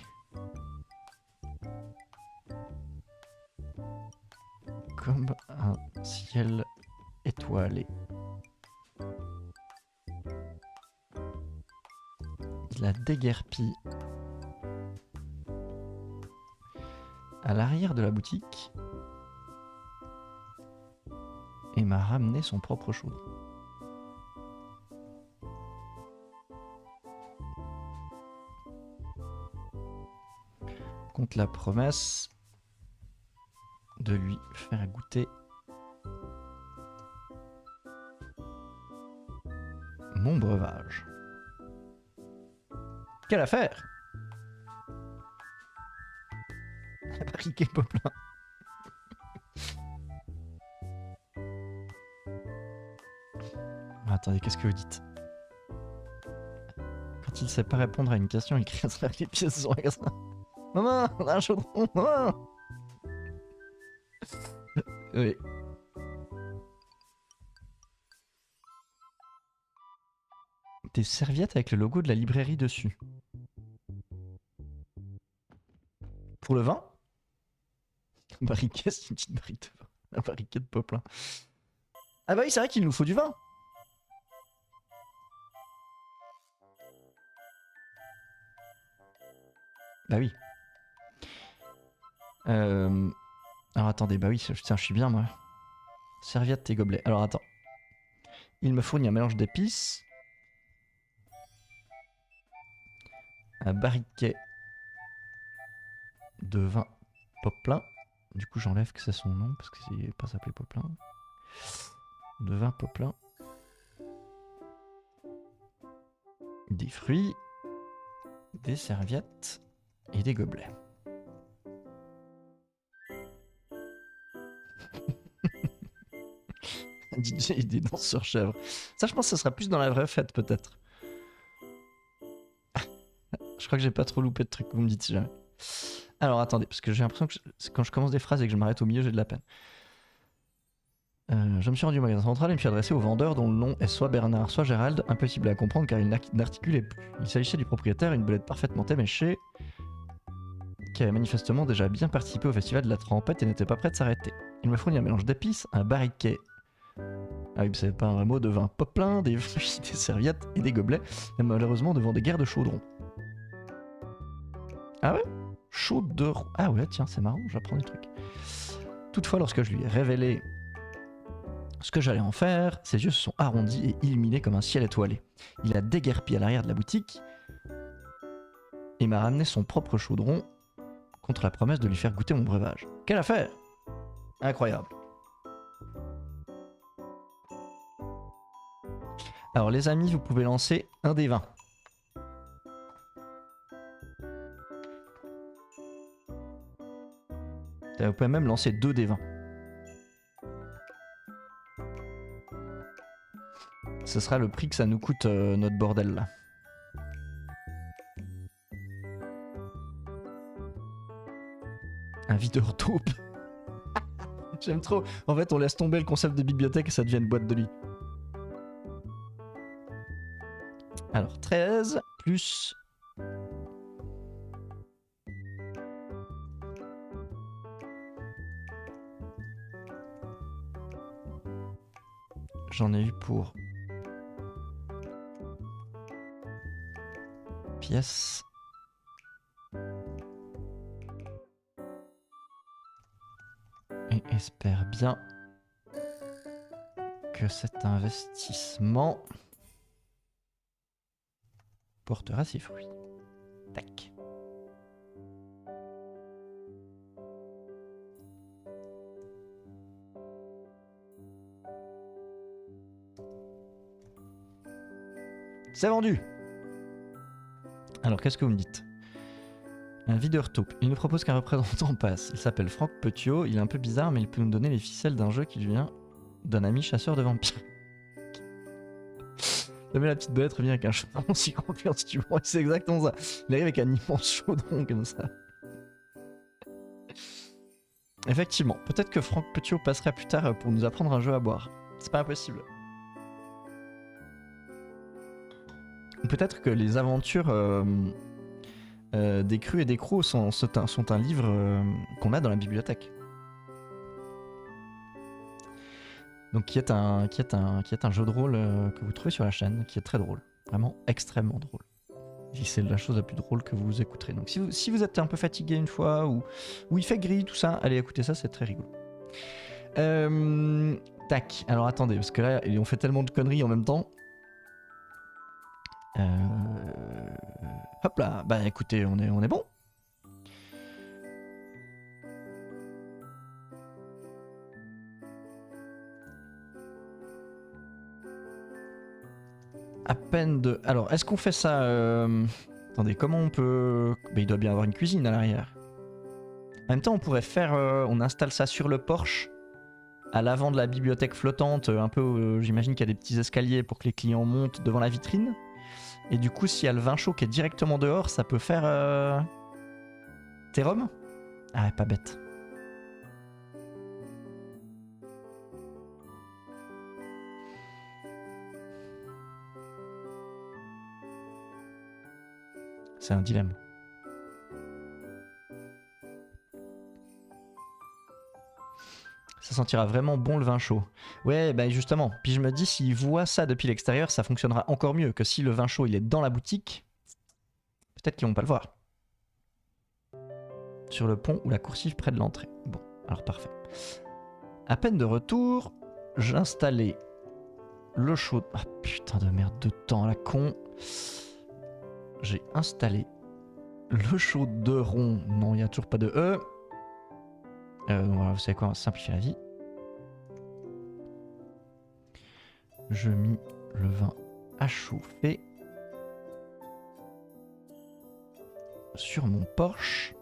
Comme un ciel étoilé. Il a déguerpi à l'arrière de la boutique et m'a ramené son propre chaudron. contre la promesse de lui faire goûter mon breuvage. Quelle affaire! Briquet Poplin. Attendez, qu'est-ce que vous dites? Quand il sait pas répondre à une question, il crie à travers les pièces de son magasin. Maman, on a un chaudron, maman! Oui. Des serviettes avec le logo de la librairie dessus. Pour le vin? Un barriquet, c'est une petite barrique de vin. Un barriquet de Poplin. Ah bah oui, c'est vrai qu'il nous faut du vin. Bah oui. Alors attendez, bah oui, tiens, je suis bien moi. Serviette et gobelets. Alors attends. Il me fournit un mélange d'épices. Un barriquet de vin Poplin. Du coup, j'enlève que c'est son nom parce que c'est pas s'appelé Poplin. De vin Poplin. Des fruits. Des serviettes. Et des gobelets. Un DJ et des danseurs chèvres. Ça, je pense que ça sera plus dans la vraie fête, peut-être. Je crois que j'ai pas trop loupé de trucs, vous me dites si jamais. Alors attendez, parce que j'ai l'impression que quand je commence des phrases et que je m'arrête au milieu, j'ai de la peine. Je me suis rendu au magasin central et me suis adressé au vendeur dont le nom est soit Bernard, soit Gérald, impossible à comprendre car il n'articulait plus. Il s'agissait du propriétaire, une belette parfaitement éméchée, qui avait manifestement déjà bien participé au festival de la trompette et n'était pas prêt de s'arrêter. Il me fournit un mélange d'épices, un barriquet. Ah oui, c'est pas un mot de vin Poplin, des fruits, des serviettes et des gobelets, et malheureusement devant des guerres de chaudron. Ah ouais? Chaudron. Ah ouais, tiens, c'est marrant, j'apprends des trucs. Toutefois, lorsque je lui ai révélé ce que j'allais en faire, ses yeux se sont arrondis et illuminés comme un ciel étoilé. Il a déguerpi à l'arrière de la boutique et m'a ramené son propre chaudron contre la promesse de lui faire goûter mon breuvage. Quelle affaire! Incroyable. Alors les amis, vous pouvez lancer un des 20. Vous pouvez même lancer 2 des 20. Ce sera le prix que ça nous coûte notre bordel là. Un videur taupe. J'aime trop. En fait, on laisse tomber le concept de bibliothèque et ça devient une boîte de lit. Alors, 13 plus... J'en ai eu pour... pièce. Et espère bien que cet investissement portera ses fruits. Tac. C'est vendu. Alors, qu'est-ce que vous me dites? Un videur taupe. Il nous propose qu'un représentant passe. Il s'appelle Franck Petiot. Il est un peu bizarre, mais il peut nous donner les ficelles d'un jeu qui vient d'un ami chasseur de vampires. Jamais la petite belette revient avec un chaudron si grand si tu vois. C'est exactement ça. Il arrive avec un immense chaudron comme ça. Effectivement, peut-être que Franck Petiot passerait plus tard pour nous apprendre un jeu à boire. C'est pas impossible. Ou peut-être que les aventures des crus et des crocs sont un livre qu'on a dans la bibliothèque. Donc qui est un jeu de rôle que vous trouvez sur la chaîne, qui est très drôle. Vraiment extrêmement drôle. Et c'est la chose la plus drôle que vous écouterez. Donc si vous êtes un peu fatigué une fois, ou il fait gris, tout ça, allez écouter ça, c'est très rigolo. Tac, alors attendez, parce que là, on fait tellement de conneries en même temps. Hop là, bah écoutez, on est bon. peine de... Alors, est-ce qu'on fait ça Attendez, comment on peut... Mais il doit bien avoir une cuisine à l'arrière. En même temps, on pourrait faire... on installe ça sur le porche, à l'avant de la bibliothèque flottante, un peu... J'imagine qu'il y a des petits escaliers pour que les clients montent devant la vitrine. Et du coup, s'il y a le vin chaud qui est directement dehors, ça peut faire... Thérum. Ah, pas bête. C'est un dilemme. Ça sentira vraiment bon le vin chaud. Ouais, bah justement. Puis je me dis, s'ils voient ça depuis l'extérieur, ça fonctionnera encore mieux que si le vin chaud il est dans la boutique. Peut-être qu'ils vont pas le voir. Sur le pont ou la coursive près de l'entrée. Bon, alors parfait. À peine de retour, j'installais le chaud... Ah putain de merde de temps, la con. J'ai installé le chaudron. Non, il n'y a toujours pas de E. Voilà, vous savez quoi, on va simplifier la vie. Je mis le vin à chauffer sur mon Porsche,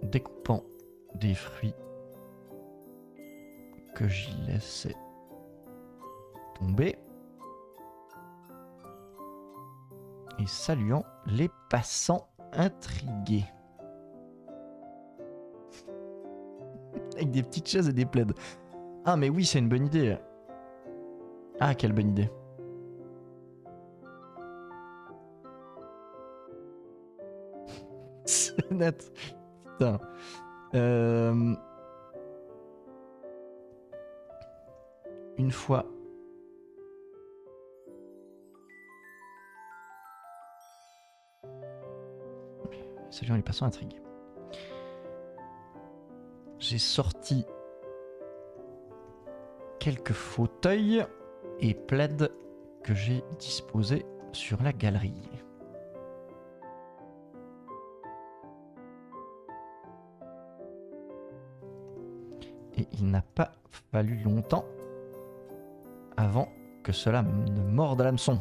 découpant des fruits que j'y laissais tomber et saluant les passants intrigués. Avec des petites chaises et des plaids. Ah mais oui, c'est une bonne idée. Ah, quelle bonne idée. C'est net. Putain. Une fois... Salut les passants intrigués. J'ai sorti quelques fauteuils et plaids que j'ai disposés sur la galerie. Et il n'a pas fallu longtemps avant que cela ne morde à l'hameçon.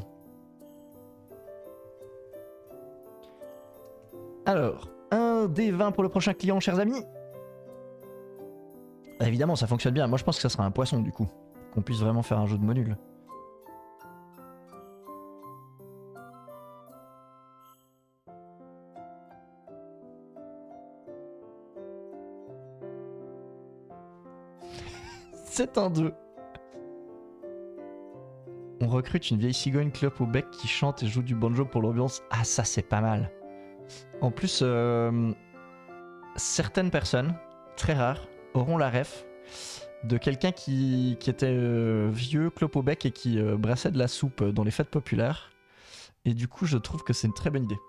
Alors, un des 20 pour le prochain client, chers amis. Évidemment, ça fonctionne bien. Moi, je pense que ça sera un poisson, du coup. Qu'on puisse vraiment faire un jeu de mots nul. C'est un 2. On recrute une vieille cigogne clope au bec qui chante et joue du banjo pour l'ambiance. Ah, ça, c'est pas mal. En plus, certaines personnes, très rares, auront la ref de quelqu'un qui était vieux, clope au bec et qui brassait de la soupe dans les fêtes populaires. Et du coup, je trouve que c'est une très bonne idée.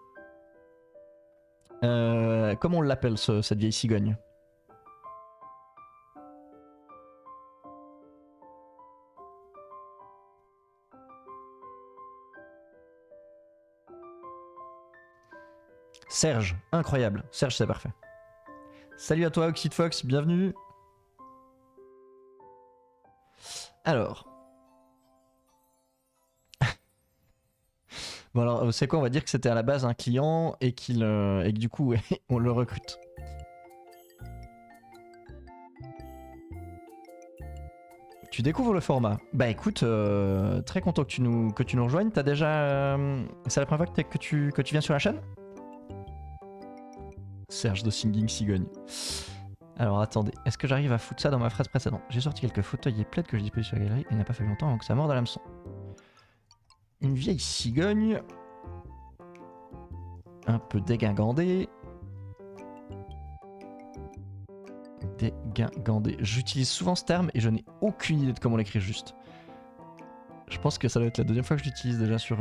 Comment on l'appelle, cette vieille cigogne ? Serge, incroyable. Serge, c'est parfait. Salut à toi, Oxide Fox, bienvenue. Alors. Bon alors, c'est quoi, on va dire que c'était à la base un client et, et que du coup, on le recrute. Tu découvres le format. Bah écoute, très content que tu nous rejoignes. T'as déjà... c'est la première fois que tu viens sur la chaîne ? Serge de Singing Cigogne. Alors attendez, est-ce que j'arrive à foutre ça dans ma phrase précédente ? J'ai sorti quelques fauteuils et plaids que j'ai disposés sur la galerie et il n'a pas fallu longtemps avant que ça morde à l'hameçon. Une vieille cigogne, un peu dégingandée. Dégingandée. J'utilise souvent ce terme et je n'ai aucune idée de comment l'écrire juste. Je pense que ça doit être la deuxième fois que je l'utilise déjà sur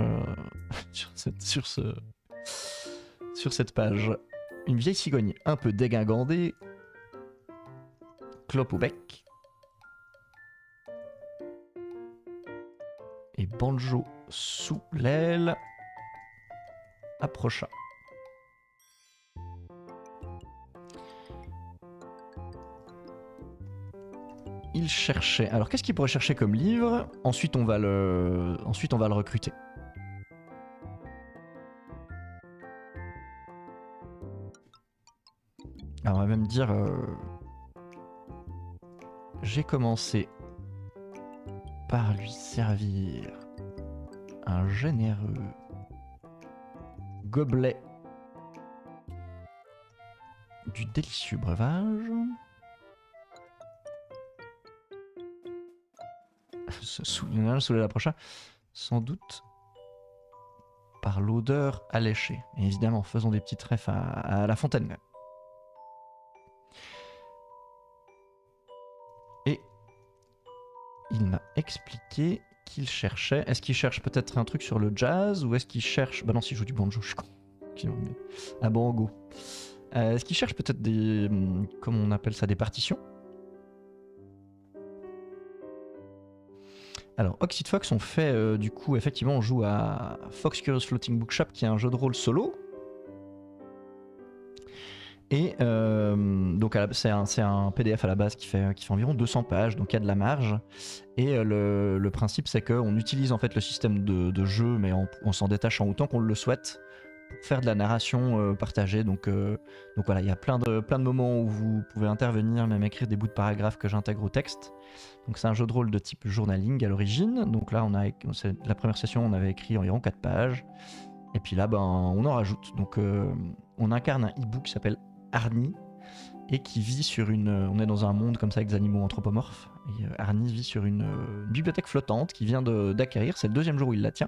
cette page. Une vieille cigogne un peu dégingandée. Clope au bec. Et banjo sous l'aile. Approcha. il cherchait. Alors qu'est-ce qu'il pourrait chercher comme livre? Ensuite on va le recruter. Alors on va même dire j'ai commencé par lui servir un généreux gobelet du délicieux breuvage. Sous la prochaine, sans doute par l'odeur alléchée. Et évidemment, faisons des petites refs à la fontaine. Et il m'a expliqué qu'il cherchait. Est-ce qu'il cherche peut-être un truc sur le jazz ou est-ce qu'il cherche. Bah non, s'il joue du banjo, je suis con. Un bango. Est-ce qu'il cherche peut-être des. Comment on appelle ça? Des partitions? Alors, Oxyd Fox, on fait du coup, effectivement, on joue à Fox Curious Floating Bookshop, qui est un jeu de rôle solo. Et donc, c'est un PDF à la base qui fait environ 200 pages, donc il y a de la marge. Et le principe, c'est qu'on utilise en fait le système de jeu, mais en s'en détachant autant qu'on le souhaite, pour faire de la narration partagée. Donc voilà, il y a plein de moments où vous pouvez intervenir, même écrire des bouts de paragraphes que j'intègre au texte. Donc c'est un jeu de rôle de type journaling à l'origine. Donc là, la première session, on avait écrit environ 4 pages. Et puis là, on en rajoute. Donc on incarne un hibou qui s'appelle Arnie et qui vit sur on est dans un monde comme ça avec des animaux anthropomorphes. Et Arnie vit sur une bibliothèque flottante qu'il vient d'acquérir. C'est le 2e jour où il la tient.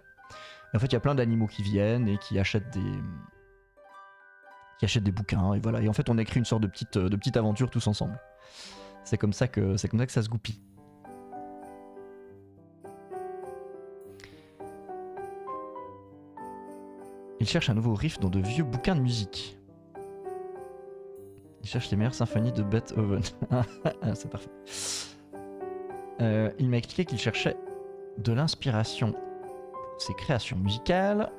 Et en fait, il y a plein d'animaux qui viennent et qui achètent des bouquins. Et voilà. Et en fait, on écrit une sorte de petite aventure tous ensemble. C'est comme ça que ça se goupille. Il cherche un nouveau riff dans de vieux bouquins de musique. Il cherche les meilleures symphonies de Beethoven. C'est parfait. Il m'a expliqué qu'il cherchait de l'inspiration pour ses créations musicales.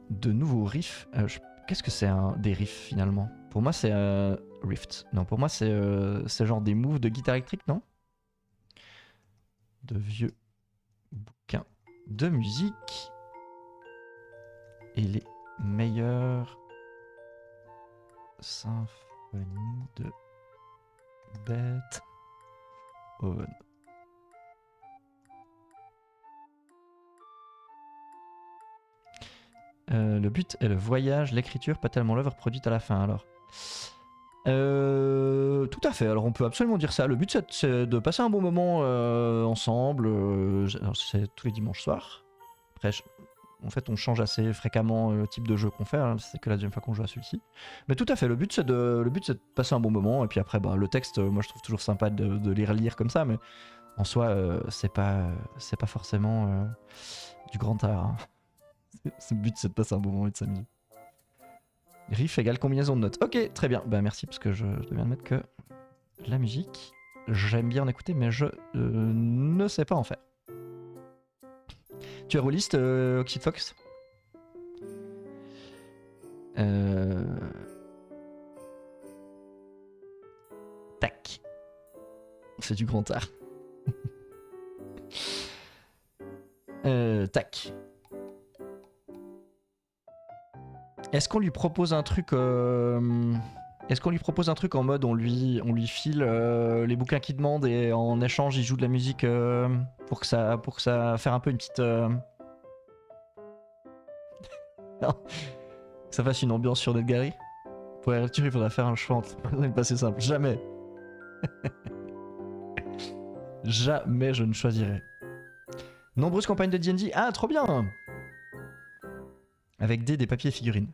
De nouveaux riffs. Qu'est-ce que c'est des riffs finalement? Pour moi, c'est Rift. Non, pour moi, c'est genre des moves de guitare électrique, non? De vieux bouquins de musique et les meilleures symphonies de Beethoven. Le but est le voyage, l'écriture, pas tellement l'œuvre produite à la fin alors. Tout à fait, alors on peut absolument dire ça. Le but c'est de passer un bon moment ensemble. C'est tous les dimanches soirs. Après, en fait, on change assez fréquemment le type de jeu qu'on fait. Hein. C'est que la 2e fois qu'on joue à celui-ci. Mais tout à fait, le but c'est de passer un bon moment. Et puis après, le texte, moi je trouve toujours sympa de les relire comme ça. Mais en soi, c'est pas forcément du grand art. Hein. Le but c'est de passer un bon moment et de s'amuser. Riff égale combinaison de notes. Ok, très bien. Merci parce que je dois bien admettre que la musique, j'aime bien en écouter, mais je ne sais pas en faire. Tu es rôliste, Oxyd Fox? Tac. C'est du grand art. Tac. Est-ce qu'on lui propose un truc en mode on lui file les bouquins qu'il demande et en échange il joue de la musique pour que ça faire un peu une petite non. Que ça fasse une ambiance sur notre galerie. Pour la lecture il faudra faire un choix entre une passé simple. Jamais. Jamais je ne choisirai. Nombreuses campagnes de D&D. Ah trop bien. Avec des papiers et figurines.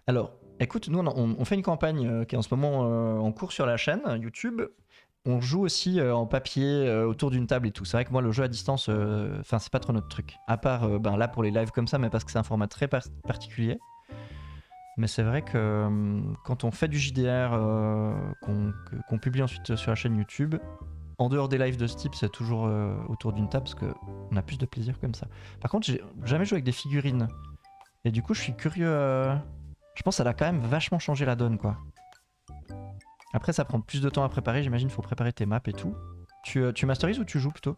Alors, écoute, nous on fait une campagne qui est en ce moment en cours sur la chaîne YouTube. On joue aussi en papier autour d'une table et tout. C'est vrai que moi le jeu à distance, c'est pas trop notre truc. À part là pour les lives comme ça, mais parce que c'est un format très particulier. Mais c'est vrai que quand on fait du JDR qu'on publie ensuite sur la chaîne YouTube, en dehors des lives de ce type, c'est toujours autour d'une table parce qu'on a plus de plaisir comme ça. Par contre, j'ai jamais joué avec des figurines. Et du coup, je suis curieux Je pense qu'elle a quand même vachement changé la donne, quoi. Après, ça prend plus de temps à préparer, j'imagine, faut préparer tes maps et tout. Tu masterises ou tu joues plutôt?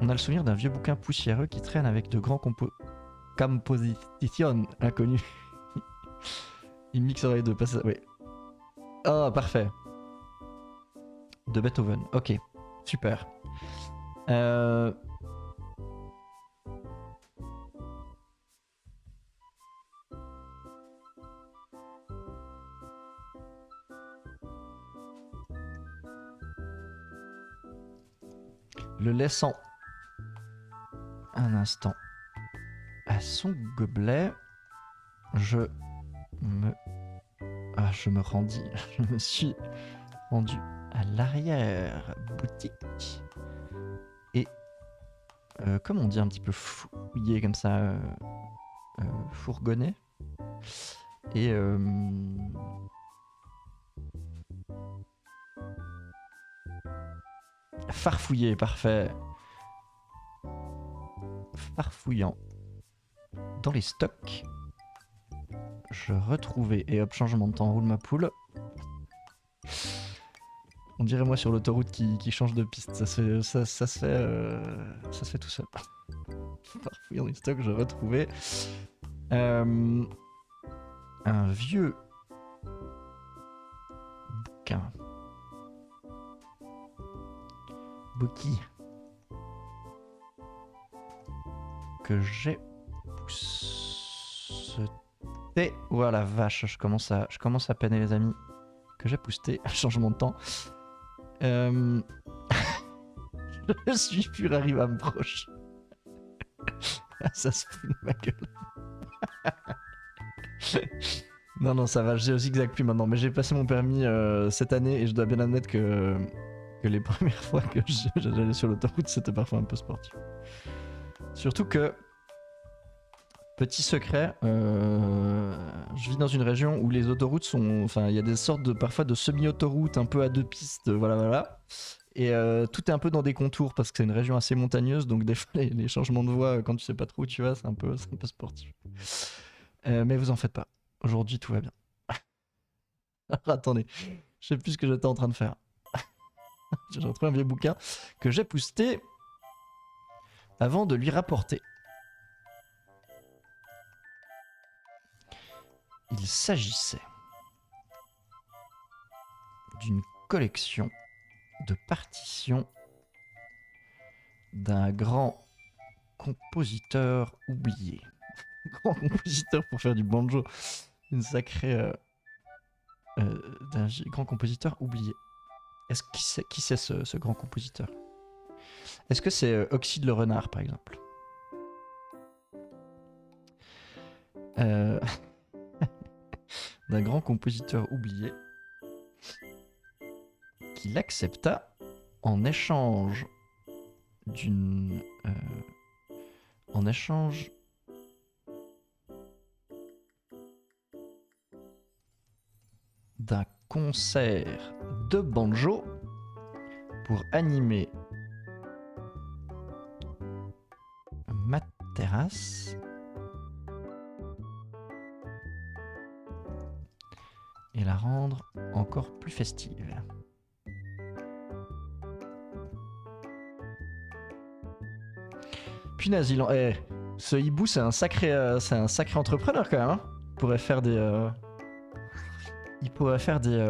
On a le souvenir d'un vieux bouquin poussiéreux qui traîne avec de grands compositions inconnues. Il mixerait les deux, pas ça, oui. Oh, parfait. De Beethoven, ok, super. Le laissant un instant à son gobelet, je me rendis, je me suis rendu à l'arrière boutique et comme on dit un petit peu fouillé comme ça, fourgonné et farfouillé, parfait. Farfouillant dans les stocks, je retrouvais, et hop, changement de temps, roule ma poule. On dirait moi sur l'autoroute qui change de piste, ça se fait tout seul. Farfouillant dans les stocks, je retrouvais un vieux bouquin. Bouki. Que j'ai poussé. Oh la vache, je commence à peiner les amis. Que j'ai poussé, changement de temps. Je suis pur arrive à me proche. Ça se fout de ma gueule. Non, ça va, j'ai au zigzag plus maintenant. Mais j'ai passé mon permis cette année et je dois bien admettre que les premières fois que j'allais sur l'autoroute, c'était parfois un peu sportif. Surtout que, petit secret, je vis dans une région où les autoroutes sont... Enfin, il y a des sortes parfois de semi-autoroutes un peu à deux pistes, voilà. Et tout est un peu dans des contours parce que c'est une région assez montagneuse, donc des fois les changements de voie, quand tu sais pas trop où tu vas, c'est un peu sportif. Mais vous en faites pas. Aujourd'hui, tout va bien. Alors, attendez, je sais plus ce que j'étais en train de faire. J'ai retrouvé un vieux bouquin que j'ai poussé avant de lui rapporter. Il s'agissait d'une collection de partitions d'un grand compositeur oublié. Grand compositeur pour faire du banjo. Une sacrée... d'un grand compositeur oublié. Qui c'est ce grand compositeur? Est-ce que c'est Oxyde le renard, par exemple? D'un grand compositeur oublié qui l'accepta en échange d'un concert de banjo pour animer ma terrasse et la rendre encore plus festive. Punaise, ce hibou, c'est un sacré entrepreneur quand même. Hein. Il pourrait faire des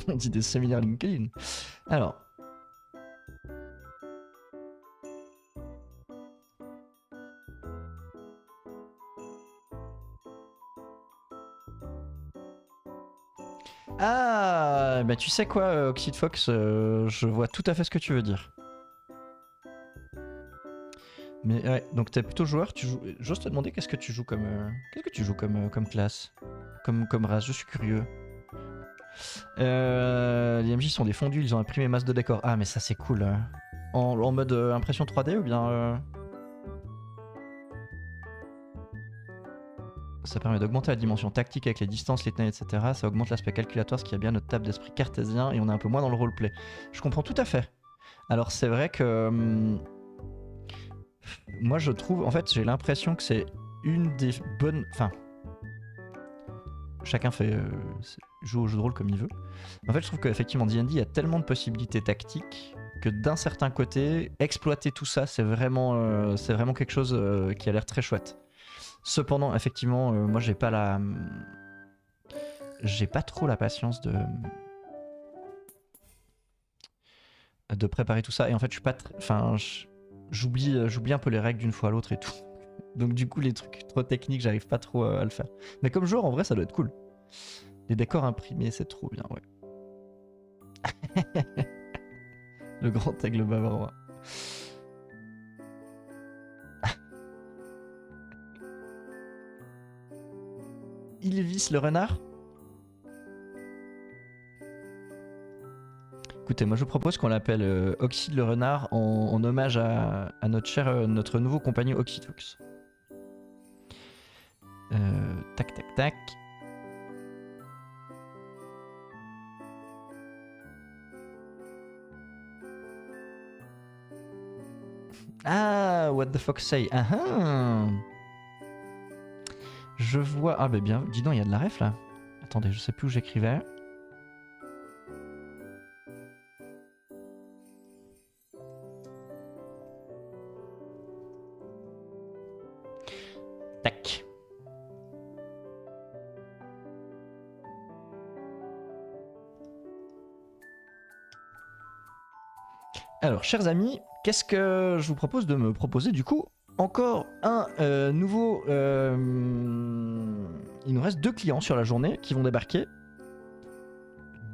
on dit des séminaires LinkedIn. Alors. Ah, bah tu sais quoi, Oxide Fox, je vois tout à fait ce que tu veux dire. Mais ouais, donc t'es plutôt joueur, tu joues. J'ose te demander qu'est-ce que tu joues comme classe, comme race, je suis curieux. Les MJ sont des fondus, ils ont imprimé masse de décors. Ah mais ça c'est cool. En mode impression 3D ou bien Ça permet d'augmenter la dimension tactique avec les distances, les tenants, etc. Ça augmente l'aspect calculatoire, ce qui est bien notre table d'esprit cartésien, et on est un peu moins dans le roleplay. Je comprends tout à fait. Alors c'est vrai que... Moi, je trouve, en fait, j'ai l'impression que c'est une des bonnes. Enfin, chacun joue au jeu de rôle comme il veut. En fait, je trouve qu'effectivement, D&D, il y a tellement de possibilités tactiques que d'un certain côté, exploiter tout ça, c'est vraiment quelque chose qui a l'air très chouette. Cependant, effectivement, moi, j'ai pas trop la patience de préparer tout ça. Et en fait, je suis pas, enfin, j'oublie un peu les règles d'une fois à l'autre et tout. Donc du coup, les trucs trop techniques, j'arrive pas trop à le faire. Mais comme joueur, en vrai, ça doit être cool. Les décors imprimés, c'est trop bien, ouais. Le grand aigle bavarois. Ylvis le renard. Écoutez, moi je vous propose qu'on l'appelle Oxide le renard en hommage à notre nouveau compagnon Oxide Fox. Tac tac tac. Ah, what the fuck say. Ah ah. Je vois. Ah bah bien, dis donc, il y a de la ref là. Attendez, je sais plus où j'écrivais. Tac. Alors, chers amis, qu'est-ce que je vous propose de me proposer du coup? Encore un nouveau. Il nous reste 2 clients sur la journée qui vont débarquer.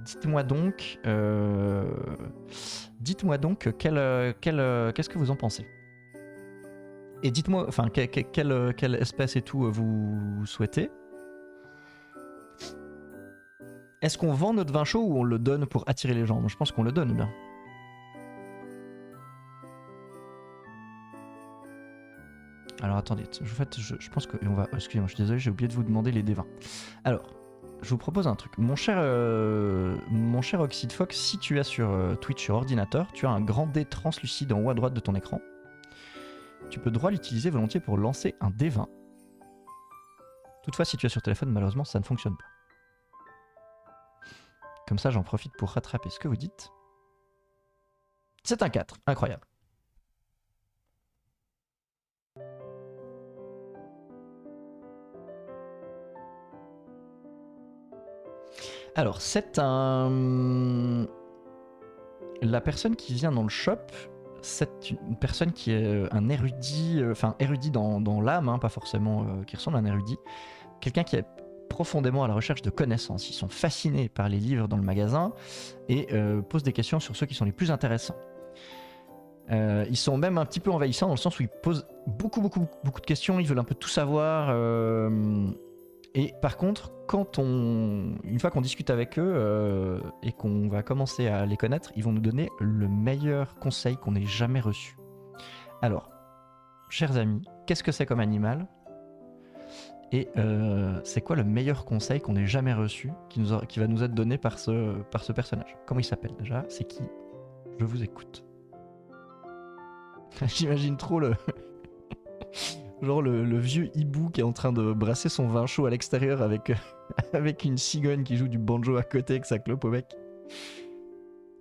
Dites-moi donc. Qu'est-ce que vous en pensez? Et dites-moi, enfin, quelle espèce et tout vous souhaitez? Est-ce qu'on vend notre vin chaud ou on le donne pour attirer les gens? Moi, je pense qu'on le donne bien. Alors attendez, en fait, je pense que. Excusez-moi, je suis désolé, j'ai oublié de vous demander les D20. Alors, je vous propose un truc. Mon cher Oxide Fox, si tu as sur Twitch sur ordinateur, tu as un grand dé translucide en haut à droite de ton écran. Tu peux droit l'utiliser volontiers pour lancer un D20. Toutefois, si tu as sur téléphone, malheureusement, ça ne fonctionne pas. Comme ça, j'en profite pour rattraper ce que vous dites. C'est un 4, incroyable. Alors, c'est un... La personne qui vient dans le shop, c'est une personne qui est un érudit, enfin érudit dans l'âme, hein, pas forcément qui ressemble à un érudit. Quelqu'un qui est profondément à la recherche de connaissances. Ils sont fascinés par les livres dans le magasin et posent des questions sur ceux qui sont les plus intéressants. Ils sont même un petit peu envahissants dans le sens où ils posent beaucoup de questions, ils veulent un peu tout savoir. Et par contre, une fois qu'on discute avec eux et qu'on va commencer à les connaître, ils vont nous donner le meilleur conseil qu'on ait jamais reçu. Alors, chers amis, qu'est-ce que c'est comme animal? Et c'est quoi le meilleur conseil qu'on ait jamais reçu qui va nous être donné par ce personnage? Comment il s'appelle déjà? C'est qui? Je vous écoute. J'imagine trop genre le vieux hibou qui est en train de brasser son vin chaud à l'extérieur avec une cigogne qui joue du banjo à côté avec sa clope au bec.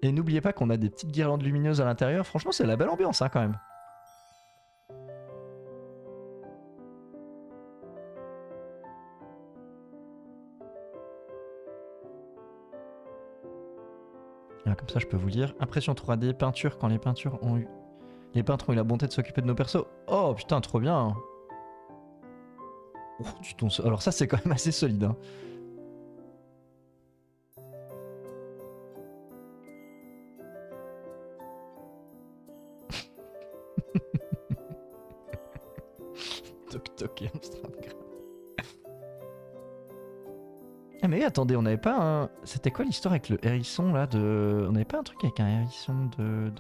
Et n'oubliez pas qu'on a des petites guirlandes lumineuses à l'intérieur. Franchement, c'est la belle ambiance hein, quand même. Alors, comme ça, je peux vous lire. Impression 3D, peinture quand les peintres ont eu la bonté de s'occuper de nos persos. Oh putain, trop bien. Oh, alors ça, c'est quand même assez solide. Hein. Toc toc et Amsterdam. Ah mais attendez, on n'avait pas un... C'était quoi l'histoire avec le hérisson là de... On n'avait pas un truc avec un hérisson de...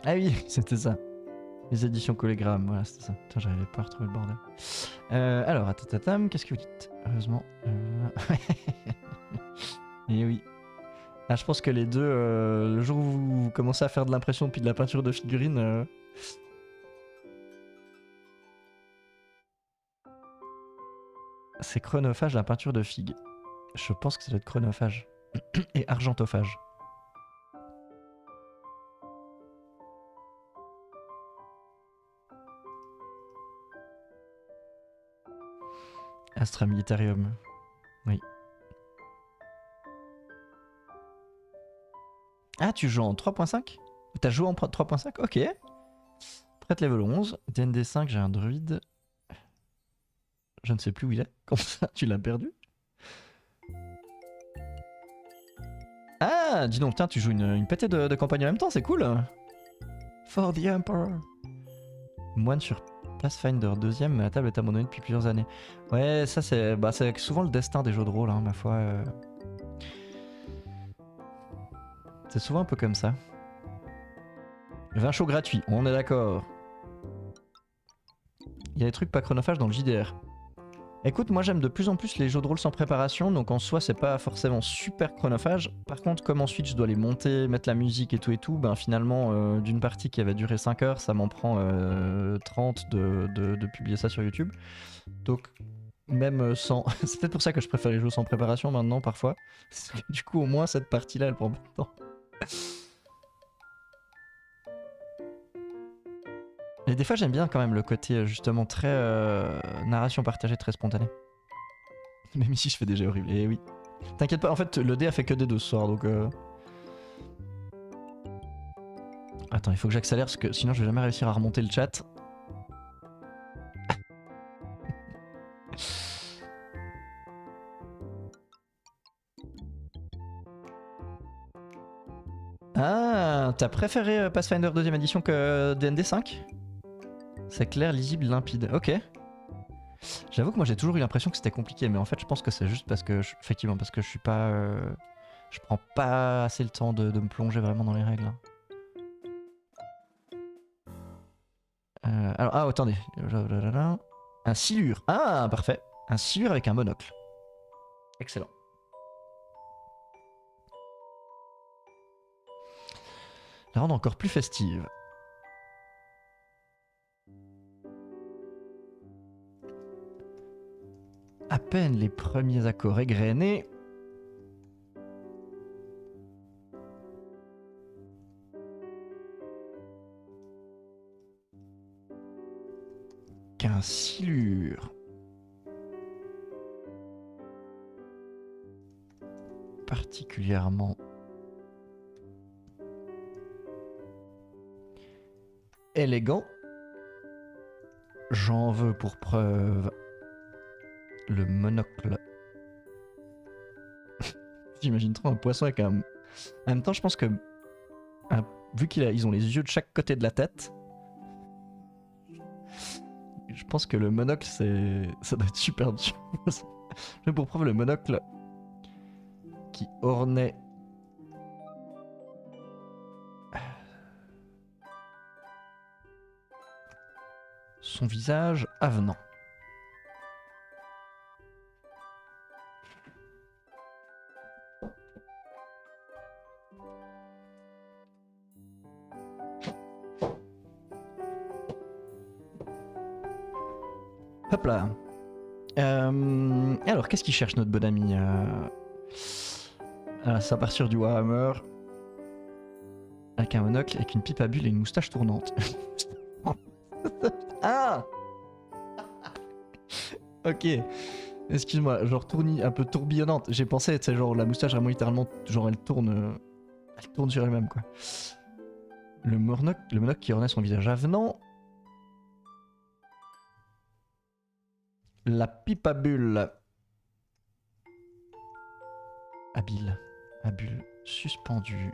Ah oui, c'était ça. Les éditions Collégramme, voilà, c'était ça. Putain, j'arrivais pas à retrouver le bordel. Alors, attatatam, qu'est-ce que vous dites? Heureusement. Et oui. Ah, je pense que les deux, le jour où vous commencez à faire de l'impression puis de la peinture de figurines... C'est chronophage, la peinture de figue. Je pense que ça doit être chronophage. Et argentophage. Astra Militarium. Oui. Ah, tu joues en 3.5? T'as joué en 3.5? Ok. Prête level 11. DND 5, j'ai un druide. Je ne sais plus où il est. Comment ça? Tu l'as perdu? Ah, dis donc, tiens, tu joues une pétée de campagne en même temps, c'est cool. For the Emperor. Moine sur Pathfinder 2ème, mais la table est abandonnée depuis plusieurs années. Ouais, ça c'est souvent le destin des jeux de rôle, hein, ma foi. C'est souvent un peu comme ça. Vin chaud gratuit, on est d'accord. Il y a des trucs pas chronophages dans le JDR. Écoute, moi j'aime de plus en plus les jeux de rôle sans préparation, donc en soi c'est pas forcément super chronophage. Par contre, comme ensuite je dois les monter, mettre la musique et tout, ben finalement d'une partie qui avait duré 5 heures, ça m'en prend 30 de publier ça sur YouTube. Donc même sans... c'est peut-être pour ça que je préfère les jeux sans préparation maintenant parfois. Du coup au moins cette partie-là elle prend pas de temps. Et des fois j'aime bien quand même le côté justement très narration partagée, très spontanée. Même ici je fais des jets horribles, et oui. T'inquiète pas, en fait le dé a fait que des 2 ce soir donc... Attends, il faut que j'accélère parce que sinon je vais jamais réussir à remonter le chat. Ah, t'as préféré Pathfinder 2ème édition que DND 5? C'est clair, lisible, limpide. Ok. J'avoue que moi j'ai toujours eu l'impression que c'était compliqué, mais en fait je pense que c'est juste parce que, effectivement, parce que je suis pas... je prends pas assez le temps de me plonger vraiment dans les règles. Alors, ah, attendez. Un silure. Ah, parfait. Un silure avec un monocle. Excellent. La rendre encore plus festive. À peine les premiers accords égrenés. Qu'un silure. Particulièrement élégant. J'en veux pour preuve le monocle. J'imagine trop un poisson avec un... En même temps, je pense que... vu qu'ils ont les yeux de chaque côté de la tête, je pense que le monocle, ça doit être super dur. J'ai pour preuve le monocle qui ornait... son visage avenant. Hop là. Alors, qu'est-ce qu'il cherche notre bon ami Ah, c'est à partir du Warhammer. Avec un monocle, avec une pipe à bulles et une moustache tournante. Ah. Ok. Excuse-moi, genre tournis un peu tourbillonnante. J'ai pensé, tu sais, genre la moustache vraiment littéralement, genre elle tourne sur elle-même quoi. Le monocle qui ornait son visage avenant. La pipe à bulles. Habile. À bulles suspendue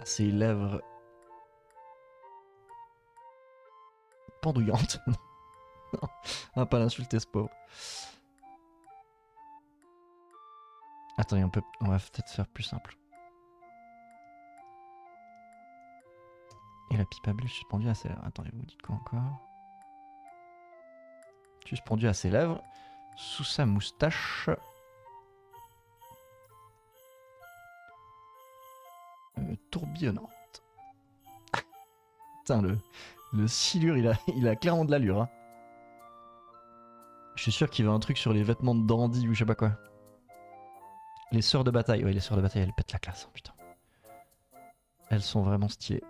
à ses lèvres pendouillantes. Non, on va pas l'insulter ce pauvre. Attendez, on va peut-être faire plus simple. Et la pipe à bulles suspendue à ses lèvres. Attendez, vous dites quoi encore? Suspendue à ses lèvres, sous sa moustache. Tourbillonnante. Putain, le silure, il a clairement de l'allure. Hein. Je suis sûr qu'il veut un truc sur les vêtements de dandy ou je sais pas quoi. Les sœurs de bataille. Ouais, les sœurs de bataille, elles pètent la classe. Hein, putain. Elles sont vraiment stylées.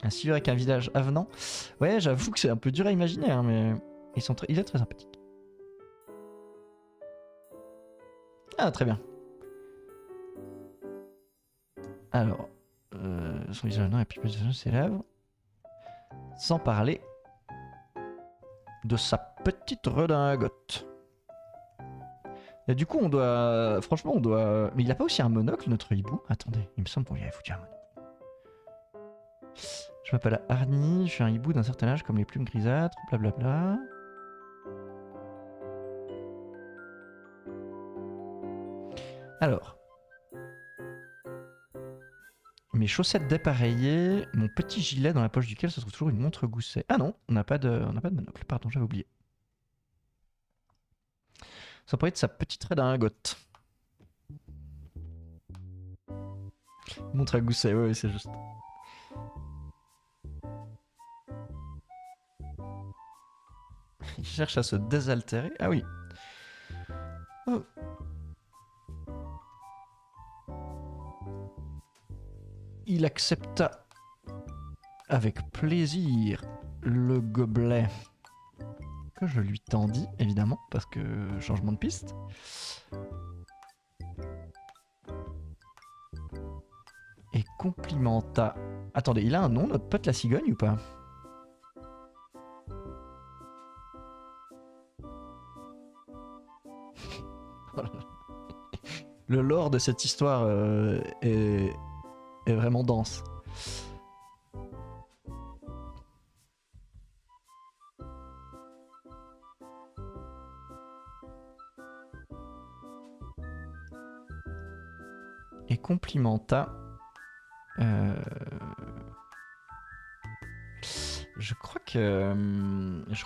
Un silure avec un visage avenant. Ouais, j'avoue que c'est un peu dur à imaginer, hein, mais il est très sympathique. Ah, très bien. Alors, son visage avenant et puis ses lèvres. Sans parler de sa petite redingote. Et du coup, on doit... Franchement, on doit... Mais il a pas aussi un monocle, notre hibou? Attendez, il me semble qu'on lui avait foutu un monocle. Je m'appelle Arnie, je suis un hibou d'un certain âge comme les plumes grisâtres, blablabla. Alors. Mes chaussettes dépareillées, mon petit gilet dans la poche duquel se trouve toujours une montre gousset. Ah non, on n'a pas de monocle, pardon, j'avais oublié. Ça pourrait être sa petite redingote. Montre à gousset, ouais, c'est juste. Il cherche à se désaltérer. Ah oui. Oh. Il accepta avec plaisir le gobelet que je lui tendis, évidemment, parce que changement de piste. Et complimenta... Attendez, il a un nom, notre pote la cigogne, ou pas? Le lore de cette histoire est vraiment dense. Et complimenta... Je crois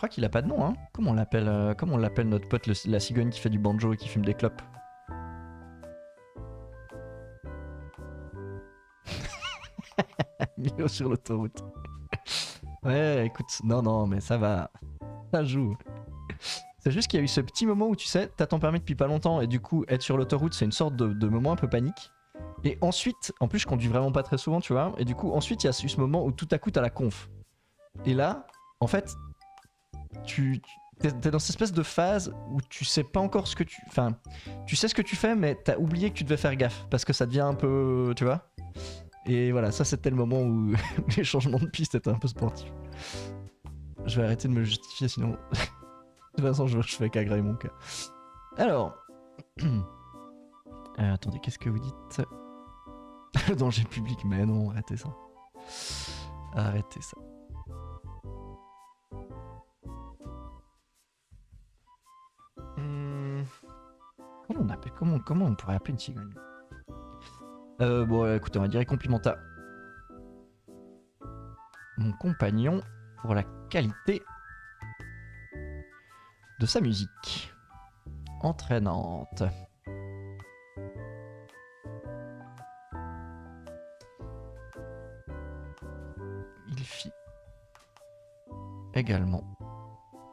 qu'il a pas de nom, hein. Comment on l'appelle notre pote la cigogne qui fait du banjo et qui fume des clopes? Milo sur l'autoroute. Ouais, écoute, non, mais ça va. Ça joue. C'est juste qu'il y a eu ce petit moment où tu sais, t'as ton permis depuis pas longtemps et du coup, être sur l'autoroute, c'est une sorte de moment un peu panique. Et ensuite, en plus, je conduis vraiment pas très souvent, tu vois. Et du coup, ensuite, il y a eu ce moment où tout à coup, t'as la conf. Et là, en fait, t'es dans cette espèce de phase où tu sais pas encore ce que tu... Enfin, tu sais ce que tu fais, mais t'as oublié que tu devais faire gaffe. Parce que ça devient un peu... Tu vois. Et voilà, ça c'était le moment où les changements de piste étaient un peu sportifs. Je vais arrêter de me justifier, sinon... de toute façon, je fais qu'aggraver mon cas. Alors... attendez, qu'est-ce que vous dites? Le danger public, mais non, arrêtez ça. Arrêtez ça. Comment on pourrait appeler une cigogne? Bon, écoutez, on va dire complimenta mon compagnon pour la qualité de sa musique. Entraînante. Il fit également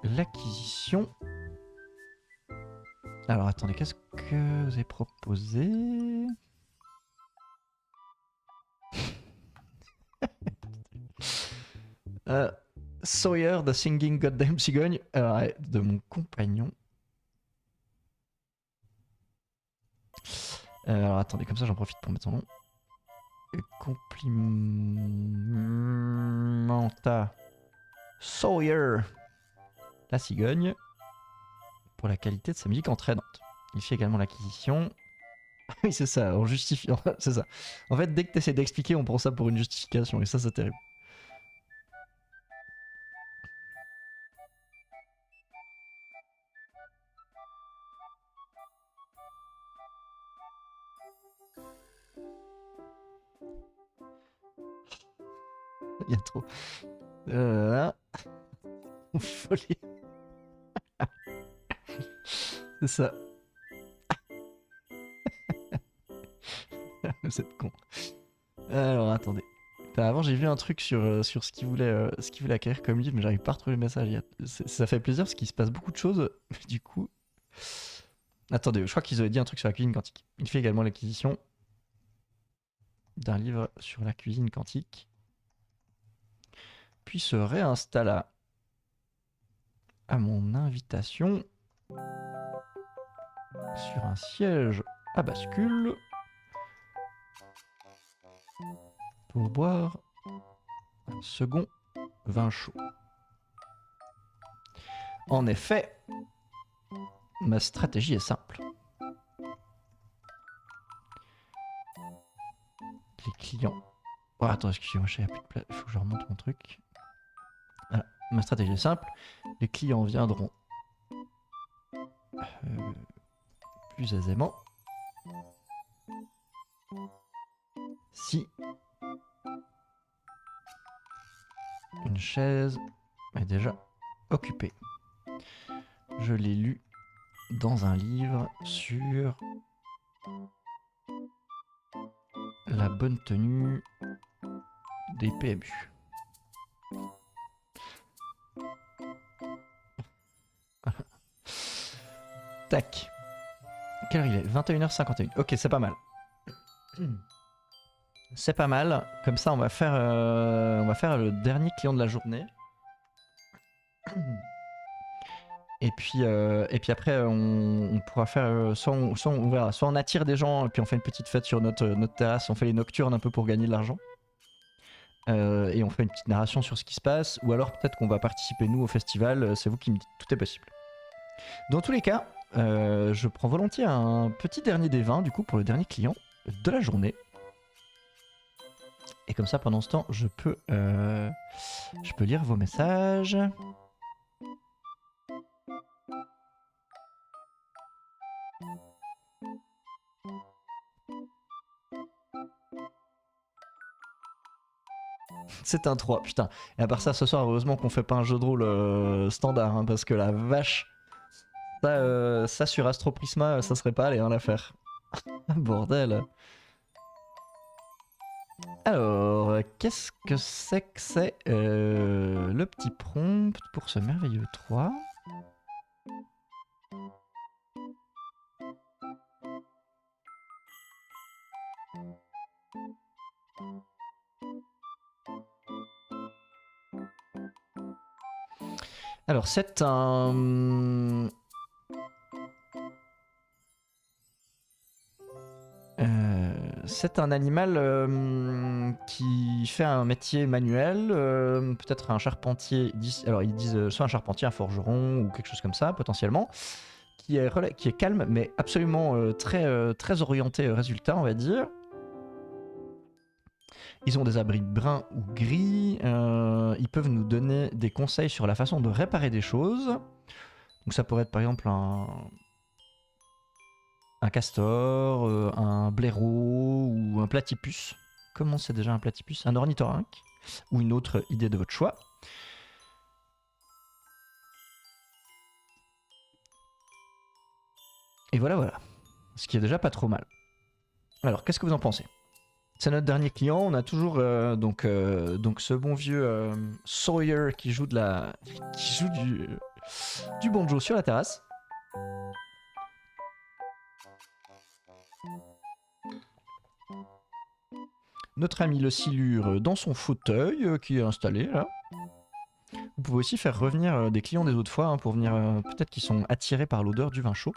l'acquisition. Alors attendez, qu'est-ce que vous avez proposé? Sawyer, the singing goddamn cigogne. De mon compagnon. Alors attendez, comme ça j'en profite pour mettre son nom. Complimenta Sawyer, la cigogne, pour la qualité de sa musique entraînante. Il fait également l'acquisition. Oui, c'est ça, en justifiant. C'est ça. En fait, dès que tu essaies d'expliquer, on prend ça pour une justification, et ça, c'est terrible. Il y a trop. Là. Folie. C'est ça. Vous êtes con. Alors attendez. Putain, avant j'ai vu un truc sur ce qu'il voulait acquérir comme livre, mais j'arrive pas à retrouver le message. Ça fait plaisir parce qu'il se passe beaucoup de choses. Mais du coup. Attendez, je crois qu'ils avaient dit un truc sur la cuisine quantique. Il fait également l'acquisition d'un livre sur la cuisine quantique. Puis se réinstalla à mon invitation sur un siège à bascule pour boire un second vin chaud. En effet, ma stratégie est simple. Les clients... Oh, attends, excusez-moi, il n'y a plus de place. Il faut que je remonte mon truc. Voilà. Ma stratégie est simple. Les clients viendront plus aisément si une chaise est déjà occupée. Je l'ai lu dans un livre sur la bonne tenue des PMU. Tac. Quelle heure il est? 21h51. Ok, c'est pas mal. C'est pas mal. Comme ça, on va faire le dernier client de la journée. Et puis après, on pourra faire soit on verra, soit on attire des gens et puis on fait une petite fête sur notre terrasse. On fait les nocturnes un peu pour gagner de l'argent. Et on fait une petite narration sur ce qui se passe. Ou alors peut-être qu'on va participer nous au festival. C'est vous qui me dites. Tout est possible. Dans tous les cas, je prends volontiers un petit dernier des 20 du coup pour le dernier client de la journée. Et comme ça, pendant ce temps, je peux lire vos messages. C'est un 3, putain. Et à part ça, ce soir, heureusement qu'on fait pas un jeu de rôle standard, hein, parce que la vache, ça sur Astro Prisma, ça serait pas allé, hein, l'affaire. Bordel. Alors, qu'est-ce que c'est le petit prompt pour ce merveilleux 3 ? Alors, c'est un... c'est un animal qui fait un métier manuel, peut-être un charpentier, alors ils disent soit un charpentier, un forgeron ou quelque chose comme ça potentiellement, qui est calme mais absolument très orienté résultat on va dire. Ils ont des abris bruns ou gris, ils peuvent nous donner des conseils sur la façon de réparer des choses. Donc ça pourrait être par exemple un castor, un blaireau ou un platypus. Comment c'est déjà un platypus? Un ornithorynque ou une autre idée de votre choix. Et voilà. Ce qui est déjà pas trop mal. Alors, qu'est-ce que vous en pensez? C'est notre dernier client. On a toujours donc ce bon vieux Sawyer qui joue du banjo sur la terrasse. Notre ami le silure dans son fauteuil qui est installé là. Vous pouvez aussi faire revenir des clients des autres fois hein, pour venir peut-être qu'ils sont attirés par l'odeur du vin chaud.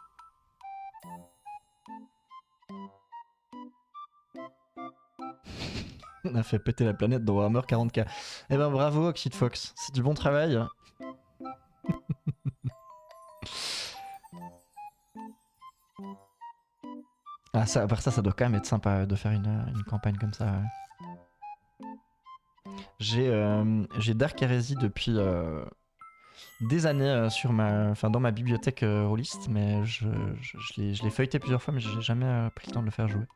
On a fait péter la planète dans Warhammer 40k. Eh ben bravo Oxide Fox, c'est du bon travail. Ah ça, à part ça, ça doit quand même être sympa de faire une campagne comme ça. Ouais. J'ai Dark Heresy depuis des années dans ma bibliothèque rôliste, mais je l'ai feuilleté plusieurs fois, mais j'ai jamais pris le temps de le faire jouer.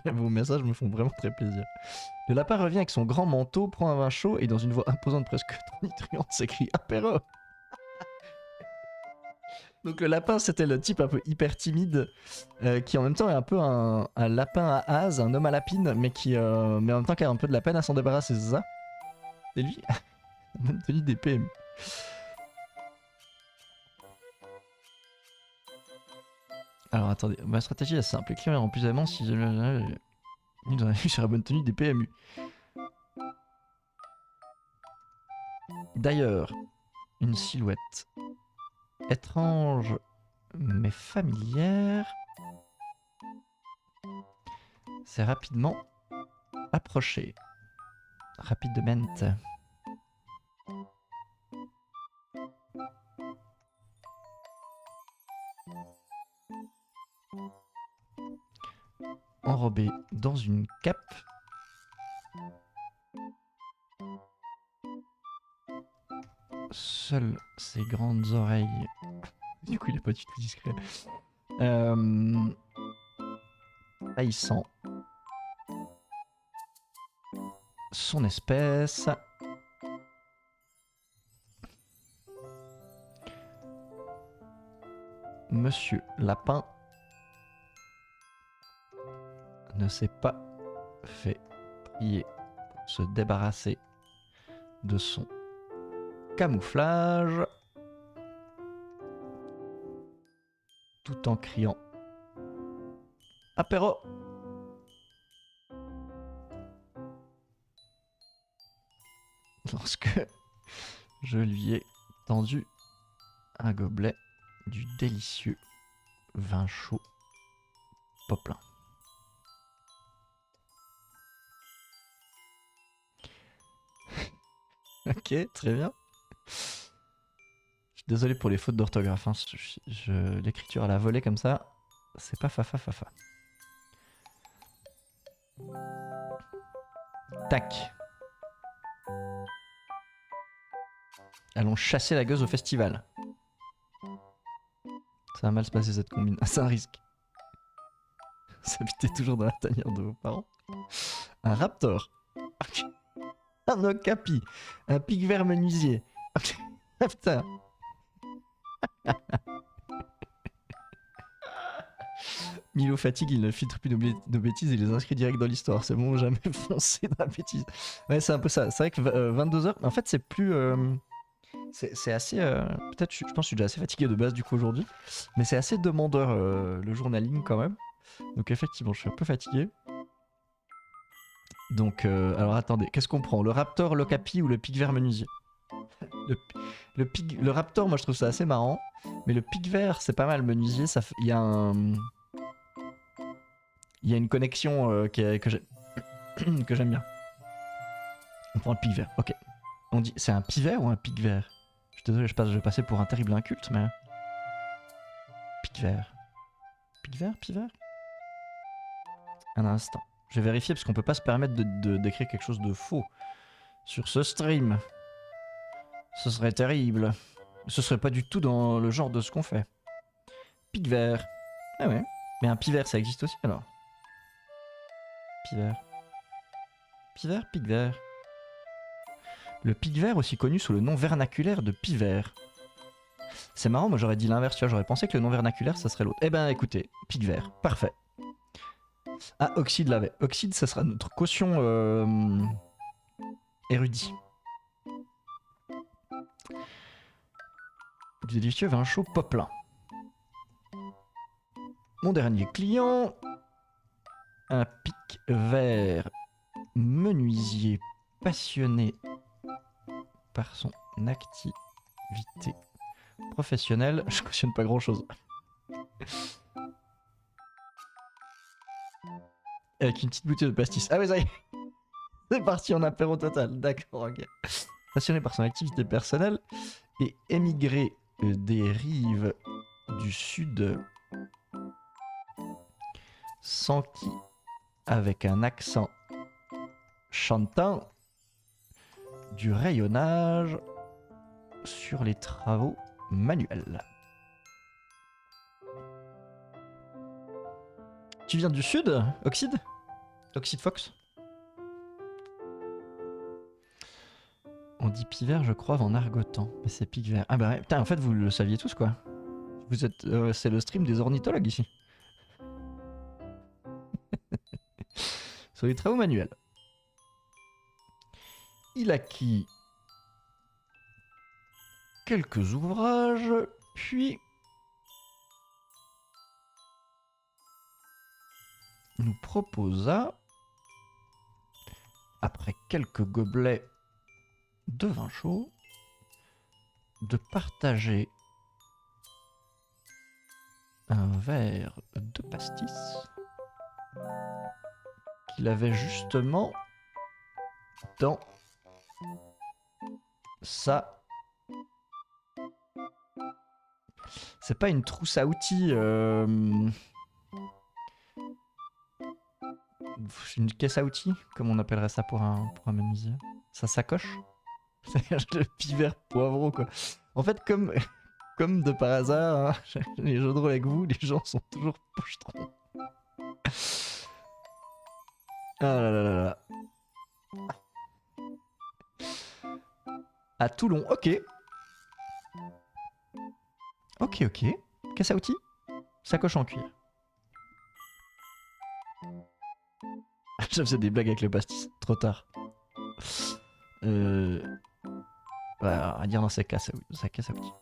Vos messages me font vraiment très plaisir. Le lapin revient avec son grand manteau, prend un vin chaud et dans une voix imposante presque tonitruante s'écrie apéro. Donc le lapin c'était le type un peu hyper timide qui en même temps est un peu un lapin à hase, un homme à lapine mais mais en même temps qui a un peu de la peine à s'en débarrasser, c'est ça? Et lui, bonne tenue des PMU. Alors attendez, ma stratégie est simple, les clients iront plus aisément si nous en a vu sur la bonne tenue des PMU. D'ailleurs, une silhouette étrange mais familière s'est rapidement approchée. Rapidement. Enrobée dans une cape. Seules ses grandes oreilles. Du coup, il est pas du tout discret. Haïssant son espèce. Monsieur Lapin ne s'est pas fait prier pour se débarrasser de son camouflage tout en criant apéro. Lorsque je lui ai tendu un gobelet du délicieux vin chaud Poplin. Ok, très bien. Je suis désolé pour les fautes d'orthographe. Hein. L'écriture à la volée comme ça, c'est pas fafa fafa. Tac. Allons chasser la gueuse au festival. Ça va mal se passer cette combine. C'est un risque. S'habiter toujours dans la tanière de vos parents. Un raptor. Un okapi. Un pic vert menuisier. Ah putain. Milo fatigue, il ne filtre plus nos bêtises et les inscrit direct dans l'histoire. C'est bon, jamais foncé dans la bêtise. Ouais, c'est un peu ça. C'est vrai que 22h, en fait, c'est plus. C'est assez. Peut-être, je pense que je suis déjà assez fatigué de base du coup aujourd'hui. Mais c'est assez demandeur le journaling quand même. Donc, effectivement, je suis un peu fatigué. Donc, alors attendez, qu'est-ce qu'on prend? Le raptor, l'okapi ou le pic vert menuisier? Le raptor, moi je trouve ça assez marrant. Mais le pic vert, c'est pas mal. Menuisier, il y a un. Il y a une connexion que j'aime bien. On prend le pic vert, ok. On dit, c'est un pivert ou un pic vert? Je suis désolé, je vais passer pour un terrible inculte, mais... Pic vert. Pic vert, pivert? Un instant. Je vais vérifier parce qu'on peut pas se permettre d'écrire quelque chose de faux sur ce stream. Ce serait terrible. Ce serait pas du tout dans le genre de ce qu'on fait. Pic vert. Ah ouais. Mais un pivert, ça existe aussi alors? Pivert. Pivert, pic vert. Le pic vert, aussi connu sous le nom vernaculaire de pivert. C'est marrant, moi j'aurais dit l'inverse, tu vois, j'aurais pensé que le nom vernaculaire, ça serait l'autre. Eh ben écoutez, pic vert, parfait. Ah, Oxyde l'avait. Oxyde, ça sera notre caution érudit. Du délicieux vin chaud Poplin. Mon dernier client, un pic vert menuisier passionné par son activité professionnelle. Je cautionne pas grand chose. Avec une petite bouteille de pastis. Ah ouais, ça y est. C'est parti en apéro total. D'accord, ok. Passionné par son activité personnelle et émigré des rives du sud, s'enquit avec un accent chantant du rayonnage sur les travaux manuels. Tu viens du sud, Oxide? Oxide Fox? On dit pivert, je crois, en argotant. Mais c'est pic vert. Ah bah ouais, putain, en fait, vous le saviez tous, quoi. Vous êtes, c'est le stream des ornithologues ici. Sur les travaux manuels. Il acquit quelques ouvrages, puis nous proposa, après quelques gobelets de vin chaud, de partager un verre de pastis qu'il avait justement dans sa... C'est pas une trousse à outils, une caisse à outils, comme on appellerait ça pour un menuisier. Sa sacoche. Le pivert poivreau, quoi. En fait, comme de par hasard, hein, les jeux de rôle avec vous, les gens sont toujours pochetrons. Ah là là là là. À Toulon, ok. Ok, ok. Caisse à outils, sacoche en cuir. Je faisais des blagues avec le pastis, trop tard. Voilà, à dire dans sa caisse à outils.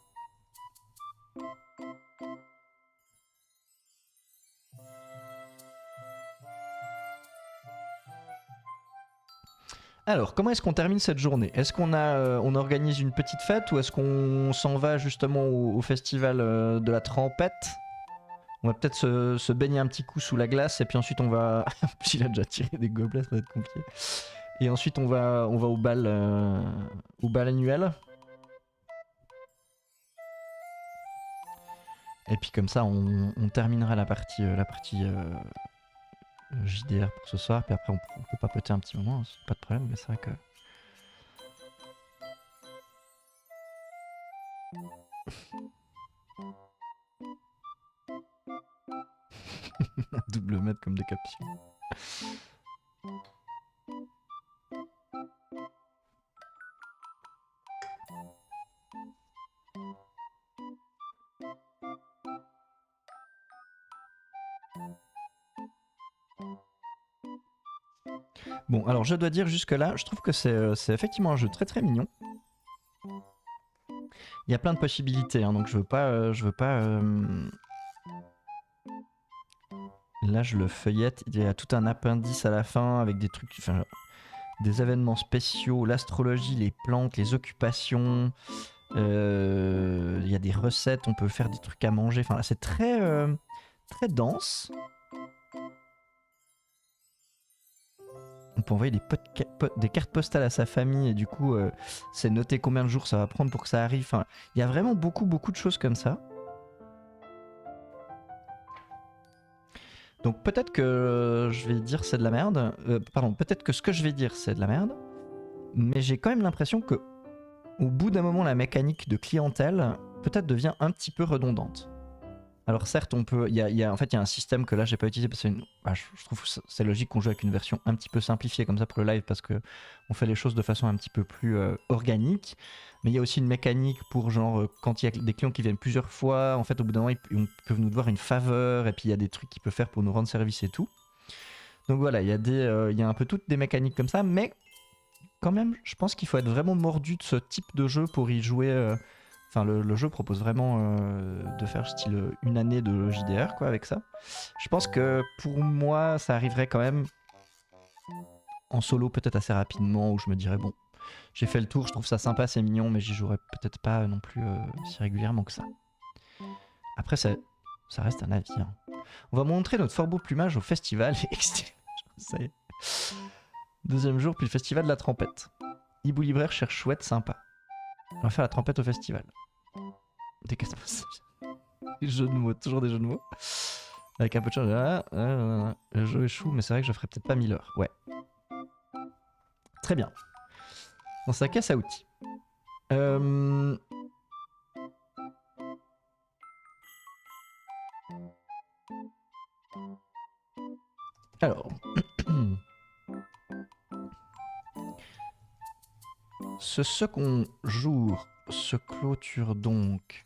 Alors, comment est-ce qu'on termine cette journée? Est-ce qu'on on organise une petite fête ou est-ce qu'on s'en va justement au festival de la Trempette? On va peut-être se baigner un petit coup sous la glace et puis ensuite on va... Il a déjà tiré des gobelets, ça va être compliqué. Et ensuite on va au bal annuel. Et puis comme ça on terminera la partie JDR pour ce soir. Puis après on peut papoter un petit moment, c'est pas de problème, mais c'est vrai que... Double mètre comme des captions. Bon, alors je dois dire jusque-là, je trouve que c'est effectivement un jeu très très mignon. Il y a plein de possibilités, hein, donc je veux pas... Là, je le feuillette. Il y a tout un appendice à la fin avec des trucs, enfin, des événements spéciaux, l'astrologie, les plantes, les occupations. Il y a des recettes, on peut faire des trucs à manger. Enfin, là, c'est très, très dense. On peut envoyer des cartes postales à sa famille et du coup, c'est noté combien de jours ça va prendre pour que ça arrive. Enfin, il y a vraiment beaucoup, beaucoup de choses comme ça. Donc peut-être que je vais dire c'est de la merde. Pardon, peut-être que ce que je vais dire c'est de la merde. Mais j'ai quand même l'impression que au bout d'un moment, la mécanique de clientèle peut-être devient un petit peu redondante. Alors certes, on peut, en fait, il y a un système que là j'ai pas utilisé parce que je trouve que c'est logique qu'on joue avec une version un petit peu simplifiée comme ça pour le live parce que on fait les choses de façon un petit peu plus organique. Mais il y a aussi une mécanique pour genre quand il y a des clients qui viennent plusieurs fois, en fait au bout d'un moment ils peuvent nous devoir une faveur et puis il y a des trucs qu'ils peuvent faire pour nous rendre service et tout. Donc voilà, il y a un peu toutes des mécaniques comme ça, mais quand même, je pense qu'il faut être vraiment mordu de ce type de jeu pour y jouer. Enfin, le jeu propose vraiment de faire style une année de JDR, quoi, avec ça. Je pense que pour moi, ça arriverait quand même en solo, peut-être assez rapidement, où je me dirais, bon, j'ai fait le tour, je trouve ça sympa, c'est mignon, mais j'y jouerais peut-être pas non plus si régulièrement que ça. Après, ça reste un avis. Hein. On va montrer notre fort beau plumage au festival. Ça y est. Deuxième jour, puis le festival de la Trempette. Hibou Libraire cherche chouette, sympa. On va faire la trompette au festival. Des casse Des jeux de mots, toujours des jeux de mots. Avec un peu de chance. Le jeu échoue, mais c'est vrai que je ferais peut-être pas 1000 heures. Ouais. Très bien. Dans sa caisse à outils. Alors. Ce second jour se clôture donc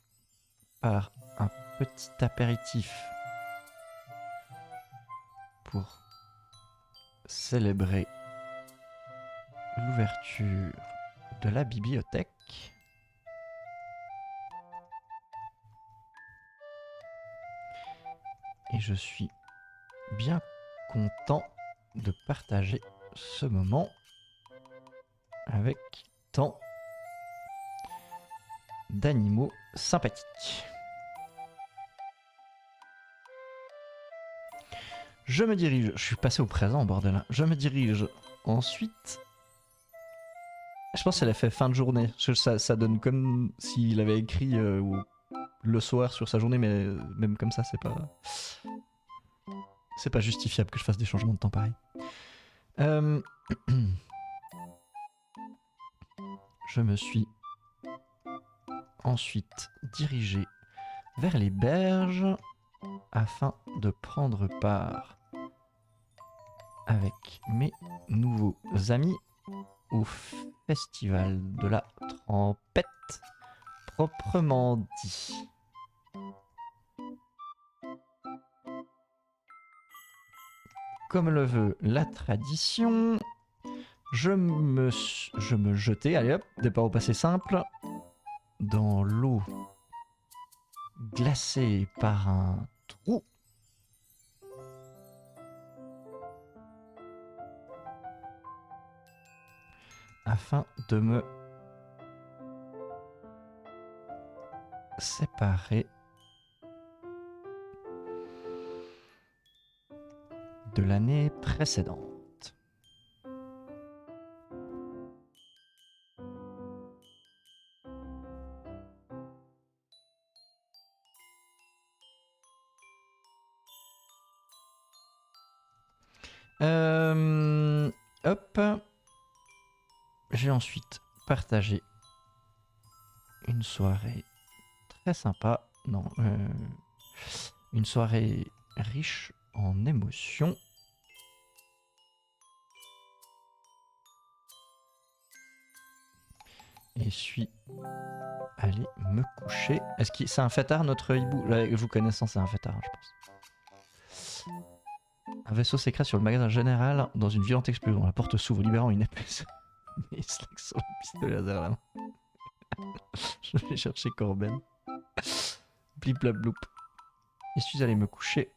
par un petit apéritif pour célébrer l'ouverture de la bibliothèque. Et je suis bien content de partager ce moment avec tant d'animaux sympathiques. Je me dirige, je suis passé au présent, bordel. Je me dirige ensuite. Je pense qu'elle a fait fin de journée. Ça donne comme s'il avait écrit le soir sur sa journée, mais même comme ça, c'est pas justifiable que je fasse des changements de temps pareil. Je me suis ensuite dirigé vers les berges afin de prendre part avec mes nouveaux amis au festival de la Trompette proprement dit. Comme le veut la tradition, je me jetais, allez hop, départ au passé simple, dans l'eau glacée par un trou. Afin de me séparer de l'année précédente. Hop. J'ai ensuite partagé une soirée très sympa. Non, une soirée riche en émotions. Et suis allé me coucher. Est-ce que c'est un fêtard notre hibou? Vous connaissant, c'est un fêtard, je pense. Un vaisseau s'écrase sur le magasin général dans une violente explosion. La porte s'ouvre, libérant une épée. Mais il se laisse sur le pistolet laser à la main. Je vais chercher Corben. Blip blap bloup. Et suis allé me coucher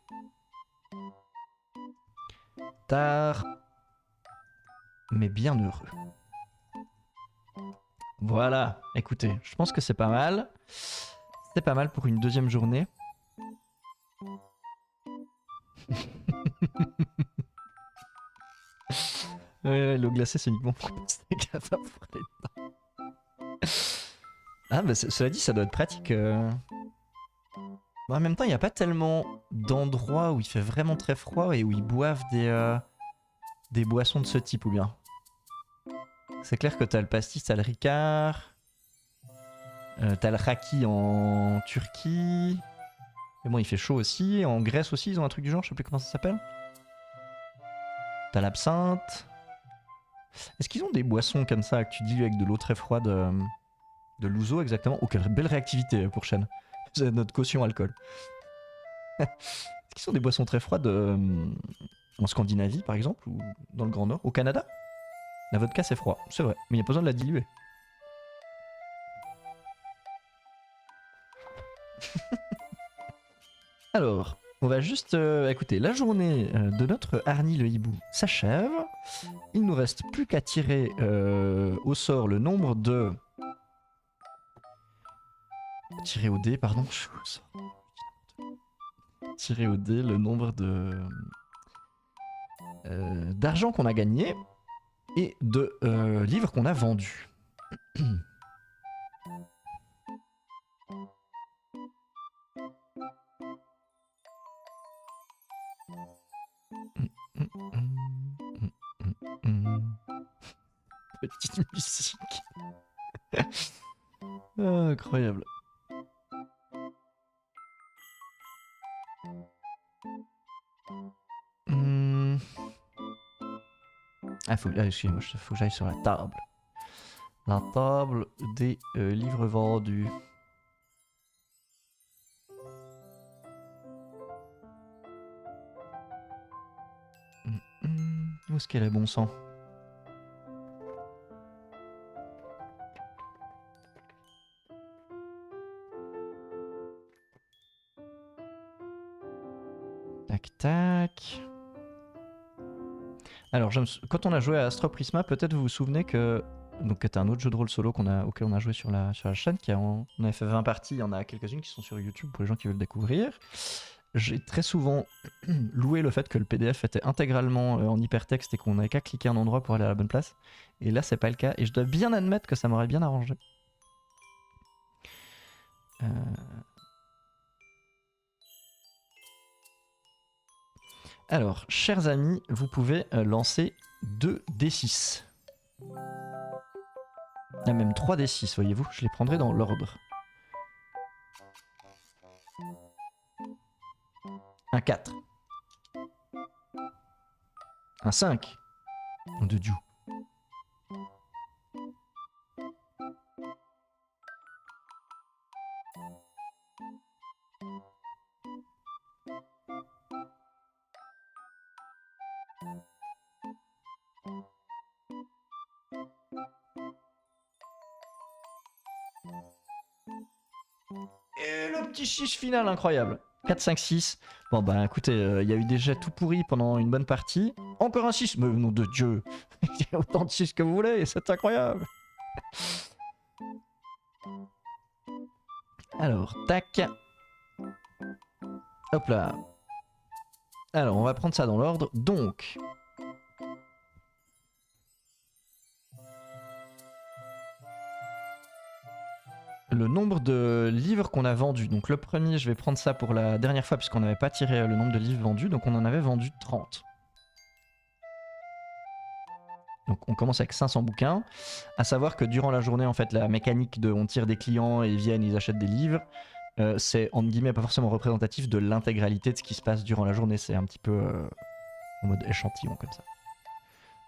tard, mais bien heureux. Voilà, écoutez, je pense que c'est pas mal. C'est pas mal pour une deuxième journée. Ouais, l'eau glacée, c'est uniquement pour passer capable pour aller dedans. Ah, bah cela dit, ça doit être pratique. Bon, en même temps, il n'y a pas tellement d'endroits où il fait vraiment très froid et où ils boivent des boissons de ce type, ou bien. C'est clair que t'as le pastis, t'as le ricard, t'as le raki en Turquie. Mais bon, il fait chaud aussi. En Grèce aussi, ils ont un truc du genre, je sais plus comment ça s'appelle. T'as l'absinthe. Est-ce qu'ils ont des boissons comme ça que tu dilues avec de l'eau très froide de l'ouzo exactement? Oh, quelle belle réactivité pour Shen. C'est notre caution alcool. Est-ce qu'ils ont des boissons très froides en Scandinavie par exemple, ou dans le Grand Nord? Au Canada? La vodka c'est froid, c'est vrai, mais il n'y a pas besoin de la diluer. Alors, on va juste écouter, la journée de notre Arnie le hibou s'achève. Il nous reste plus qu'à tirer au sort le nombre de... Tirer au dé, pardon. Tirer au dé le nombre de... d'argent qu'on a gagné et de livres qu'on a vendus. Petite musique. Ah, incroyable. Ah, excusez-moi, faut que j'aille sur la table. La table des livres vendus. Où est-ce qu'elle est, bon sang? Tac, tac. Alors, quand on a joué à Astro Prisma, peut-être vous vous souvenez que... Donc, c'était un autre jeu de rôle solo auquel on a joué sur la chaîne. On avait fait 20 parties, il y en a quelques-unes qui sont sur YouTube pour les gens qui veulent découvrir. J'ai très souvent loué le fait que le PDF était intégralement en hypertexte et qu'on n'avait qu'à cliquer un endroit pour aller à la bonne place. Et là, c'est pas le cas. Et je dois bien admettre que ça m'aurait bien arrangé. Alors, chers amis, vous pouvez lancer 2 D6. Ah, même 3 D6, voyez-vous. Je les prendrai dans l'ordre. Un 4. Un 5. De Dieu. Et le petit 6 final incroyable. 4, 5, 6. Bon bah écoutez, il y a eu des jets tout pourris pendant une bonne partie. Encore un 6, mais nom de Dieu. Il y a autant de 6 que vous voulez, c'est incroyable. Alors, tac. Hop là. Alors, on va prendre ça dans l'ordre. Donc... le nombre de livres qu'on a vendus. Donc le premier, je vais prendre ça pour la dernière fois puisqu'on n'avait pas tiré le nombre de livres vendus. Donc on en avait vendu 30. Donc on commence avec 500 bouquins. À savoir que durant la journée, en fait, la mécanique de on tire des clients et ils viennent, ils achètent des livres, c'est entre guillemets pas forcément représentatif de l'intégralité de ce qui se passe durant la journée. C'est un petit peu en mode échantillon comme ça.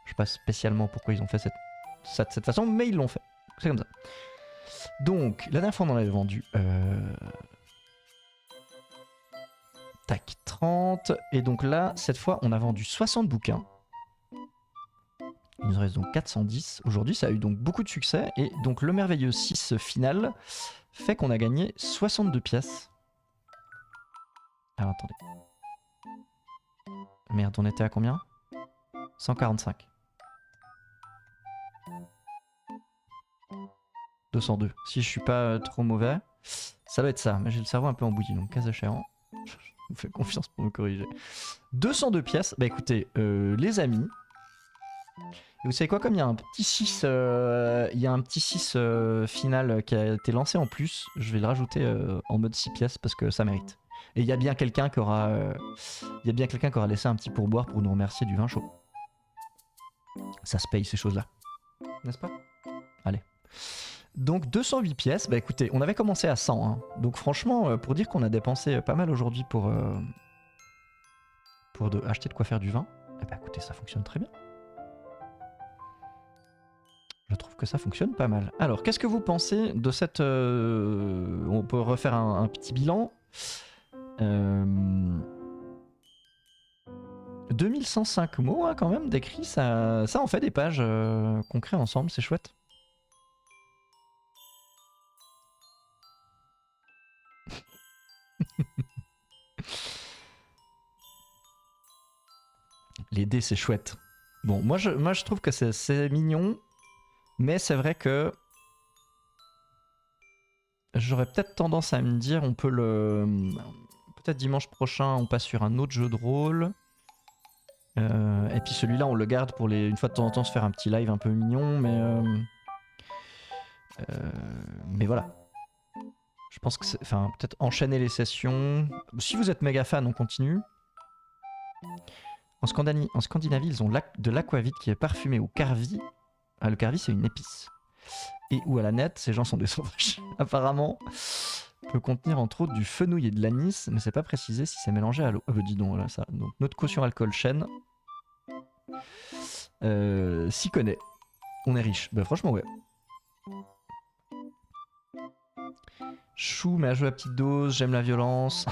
Je sais pas spécialement pourquoi ils ont fait ça de cette façon, mais ils l'ont fait. C'est comme ça. Donc, la dernière fois, on en avait vendu... tac, 30. Et donc là, cette fois, on a vendu 60 bouquins. Il nous reste donc 410. Aujourd'hui, ça a eu donc beaucoup de succès. Et donc, le merveilleux 6 final fait qu'on a gagné 62 pièces. Alors, attendez. Merde, on était à combien? 145. 202. Si je suis pas trop mauvais, ça doit être ça. Mais j'ai le cerveau un peu embouilli, donc cas échéant, je vous fais confiance pour me corriger. 202 pièces. Bah écoutez, les amis, et vous savez quoi, comme il y a un petit 6, final qui a été lancé en plus, je vais le rajouter en mode 6 pièces parce que ça mérite. Et il y a bien quelqu'un qui aura, laissé un petit pourboire pour nous remercier du vin chaud. Ça se paye ces choses-là, n'est-ce pas? Allez. Donc 208 pièces, bah écoutez, on avait commencé à 100, hein. Donc franchement, pour dire qu'on a dépensé pas mal aujourd'hui pour acheter de quoi faire du vin, eh bah écoutez, ça fonctionne très bien. Je trouve que ça fonctionne pas mal. Alors, qu'est-ce que vous pensez de cette... on peut refaire un petit bilan. 2105 mots, hein, quand même, d'écrit, ça en fait des pages qu'on crée ensemble, c'est chouette. Les dés, c'est chouette. Bon, moi je trouve que c'est mignon, mais c'est vrai que j'aurais peut-être tendance à me dire, on peut le... Peut-être dimanche prochain, on passe sur un autre jeu de rôle. Et puis celui-là, on le garde pour une fois de temps en temps se faire un petit live un peu mignon, mais voilà. Je pense que c'est... Enfin, peut-être enchaîner les sessions. Si vous êtes méga fan, on continue. En Scandinavie, ils ont de l'aquavit qui est parfumé au carvi. Ah, le carvi, c'est une épice. Et ou à la nette, ces gens sont des sauvages. Apparemment, peut contenir entre autres du fenouil et de l'anis, mais c'est pas précisé si c'est mélangé à l'eau. Dis donc, voilà ça. Donc, notre caution alcool chêne. s'y connaît. On est riche. Bah franchement ouais. Chou mais à jouer à petite dose, j'aime la violence.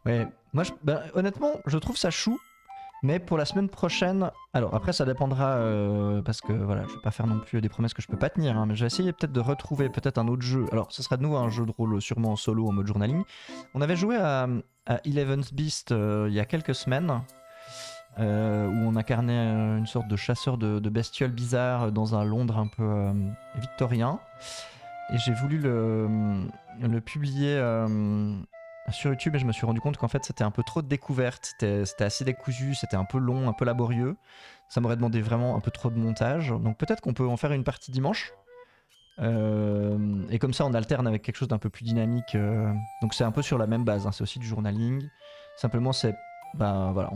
Ouais, moi honnêtement je trouve ça chou. Mais pour la semaine prochaine, alors après ça dépendra parce que voilà, je vais pas faire non plus des promesses que je peux pas tenir, hein, mais je vais essayer peut-être de retrouver peut-être un autre jeu. Alors ce sera de nouveau un jeu de rôle sûrement en solo en mode journaling. On avait joué à Eleven's Beast il y a quelques semaines où on incarnait une sorte de chasseur de bestioles bizarres dans un Londres un peu victorien. Et j'ai voulu le publier sur YouTube et je me suis rendu compte qu'en fait c'était un peu trop de découverte, c'était assez décousu, c'était un peu long, un peu laborieux. Ça m'aurait demandé vraiment un peu trop de montage. Donc peut-être qu'on peut en faire une partie dimanche. Et comme ça on alterne avec quelque chose d'un peu plus dynamique. Donc c'est un peu sur la même base, hein, c'est aussi du journaling. Simplement c'est... Ben voilà,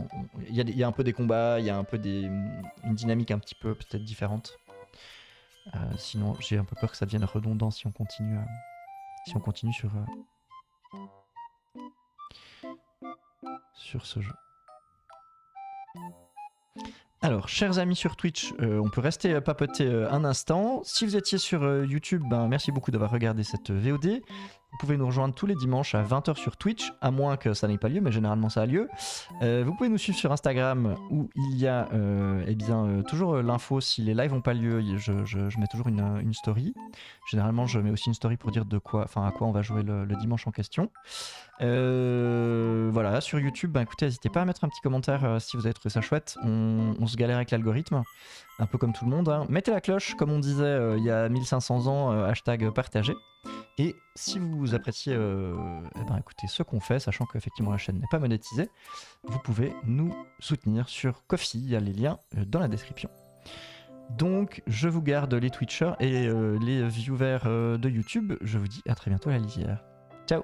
il y a un peu des combats, il y a un peu une dynamique un petit peu peut-être différente. Sinon j'ai un peu peur que ça devienne redondant si on continue, sur ce jeu. Alors, chers amis sur Twitch, on peut rester papoter un instant. Si vous étiez sur YouTube, ben, merci beaucoup d'avoir regardé cette VOD. Vous pouvez nous rejoindre tous les dimanches à 20h sur Twitch, à moins que ça n'ait pas lieu, mais généralement ça a lieu. Vous pouvez nous suivre sur Instagram où il y a toujours l'info. Si les lives n'ont pas lieu, je mets toujours une story. Généralement, je mets aussi une story pour dire à quoi on va jouer le dimanche en question. Voilà, sur YouTube, bah, écoutez, n'hésitez pas à mettre un petit commentaire si vous avez trouvé ça chouette. On se galère avec l'algorithme, un peu comme tout le monde, hein. Mettez la cloche, comme on disait il y a 1500 ans, hashtag partagez. Et si vous appréciez écoutez, ce qu'on fait, sachant qu'effectivement la chaîne n'est pas monétisée, vous pouvez nous soutenir sur Ko-fi, il y a les liens dans la description. Donc je vous garde les Twitchers et les viewers de YouTube. Je vous dis à très bientôt à la lisière. Ciao.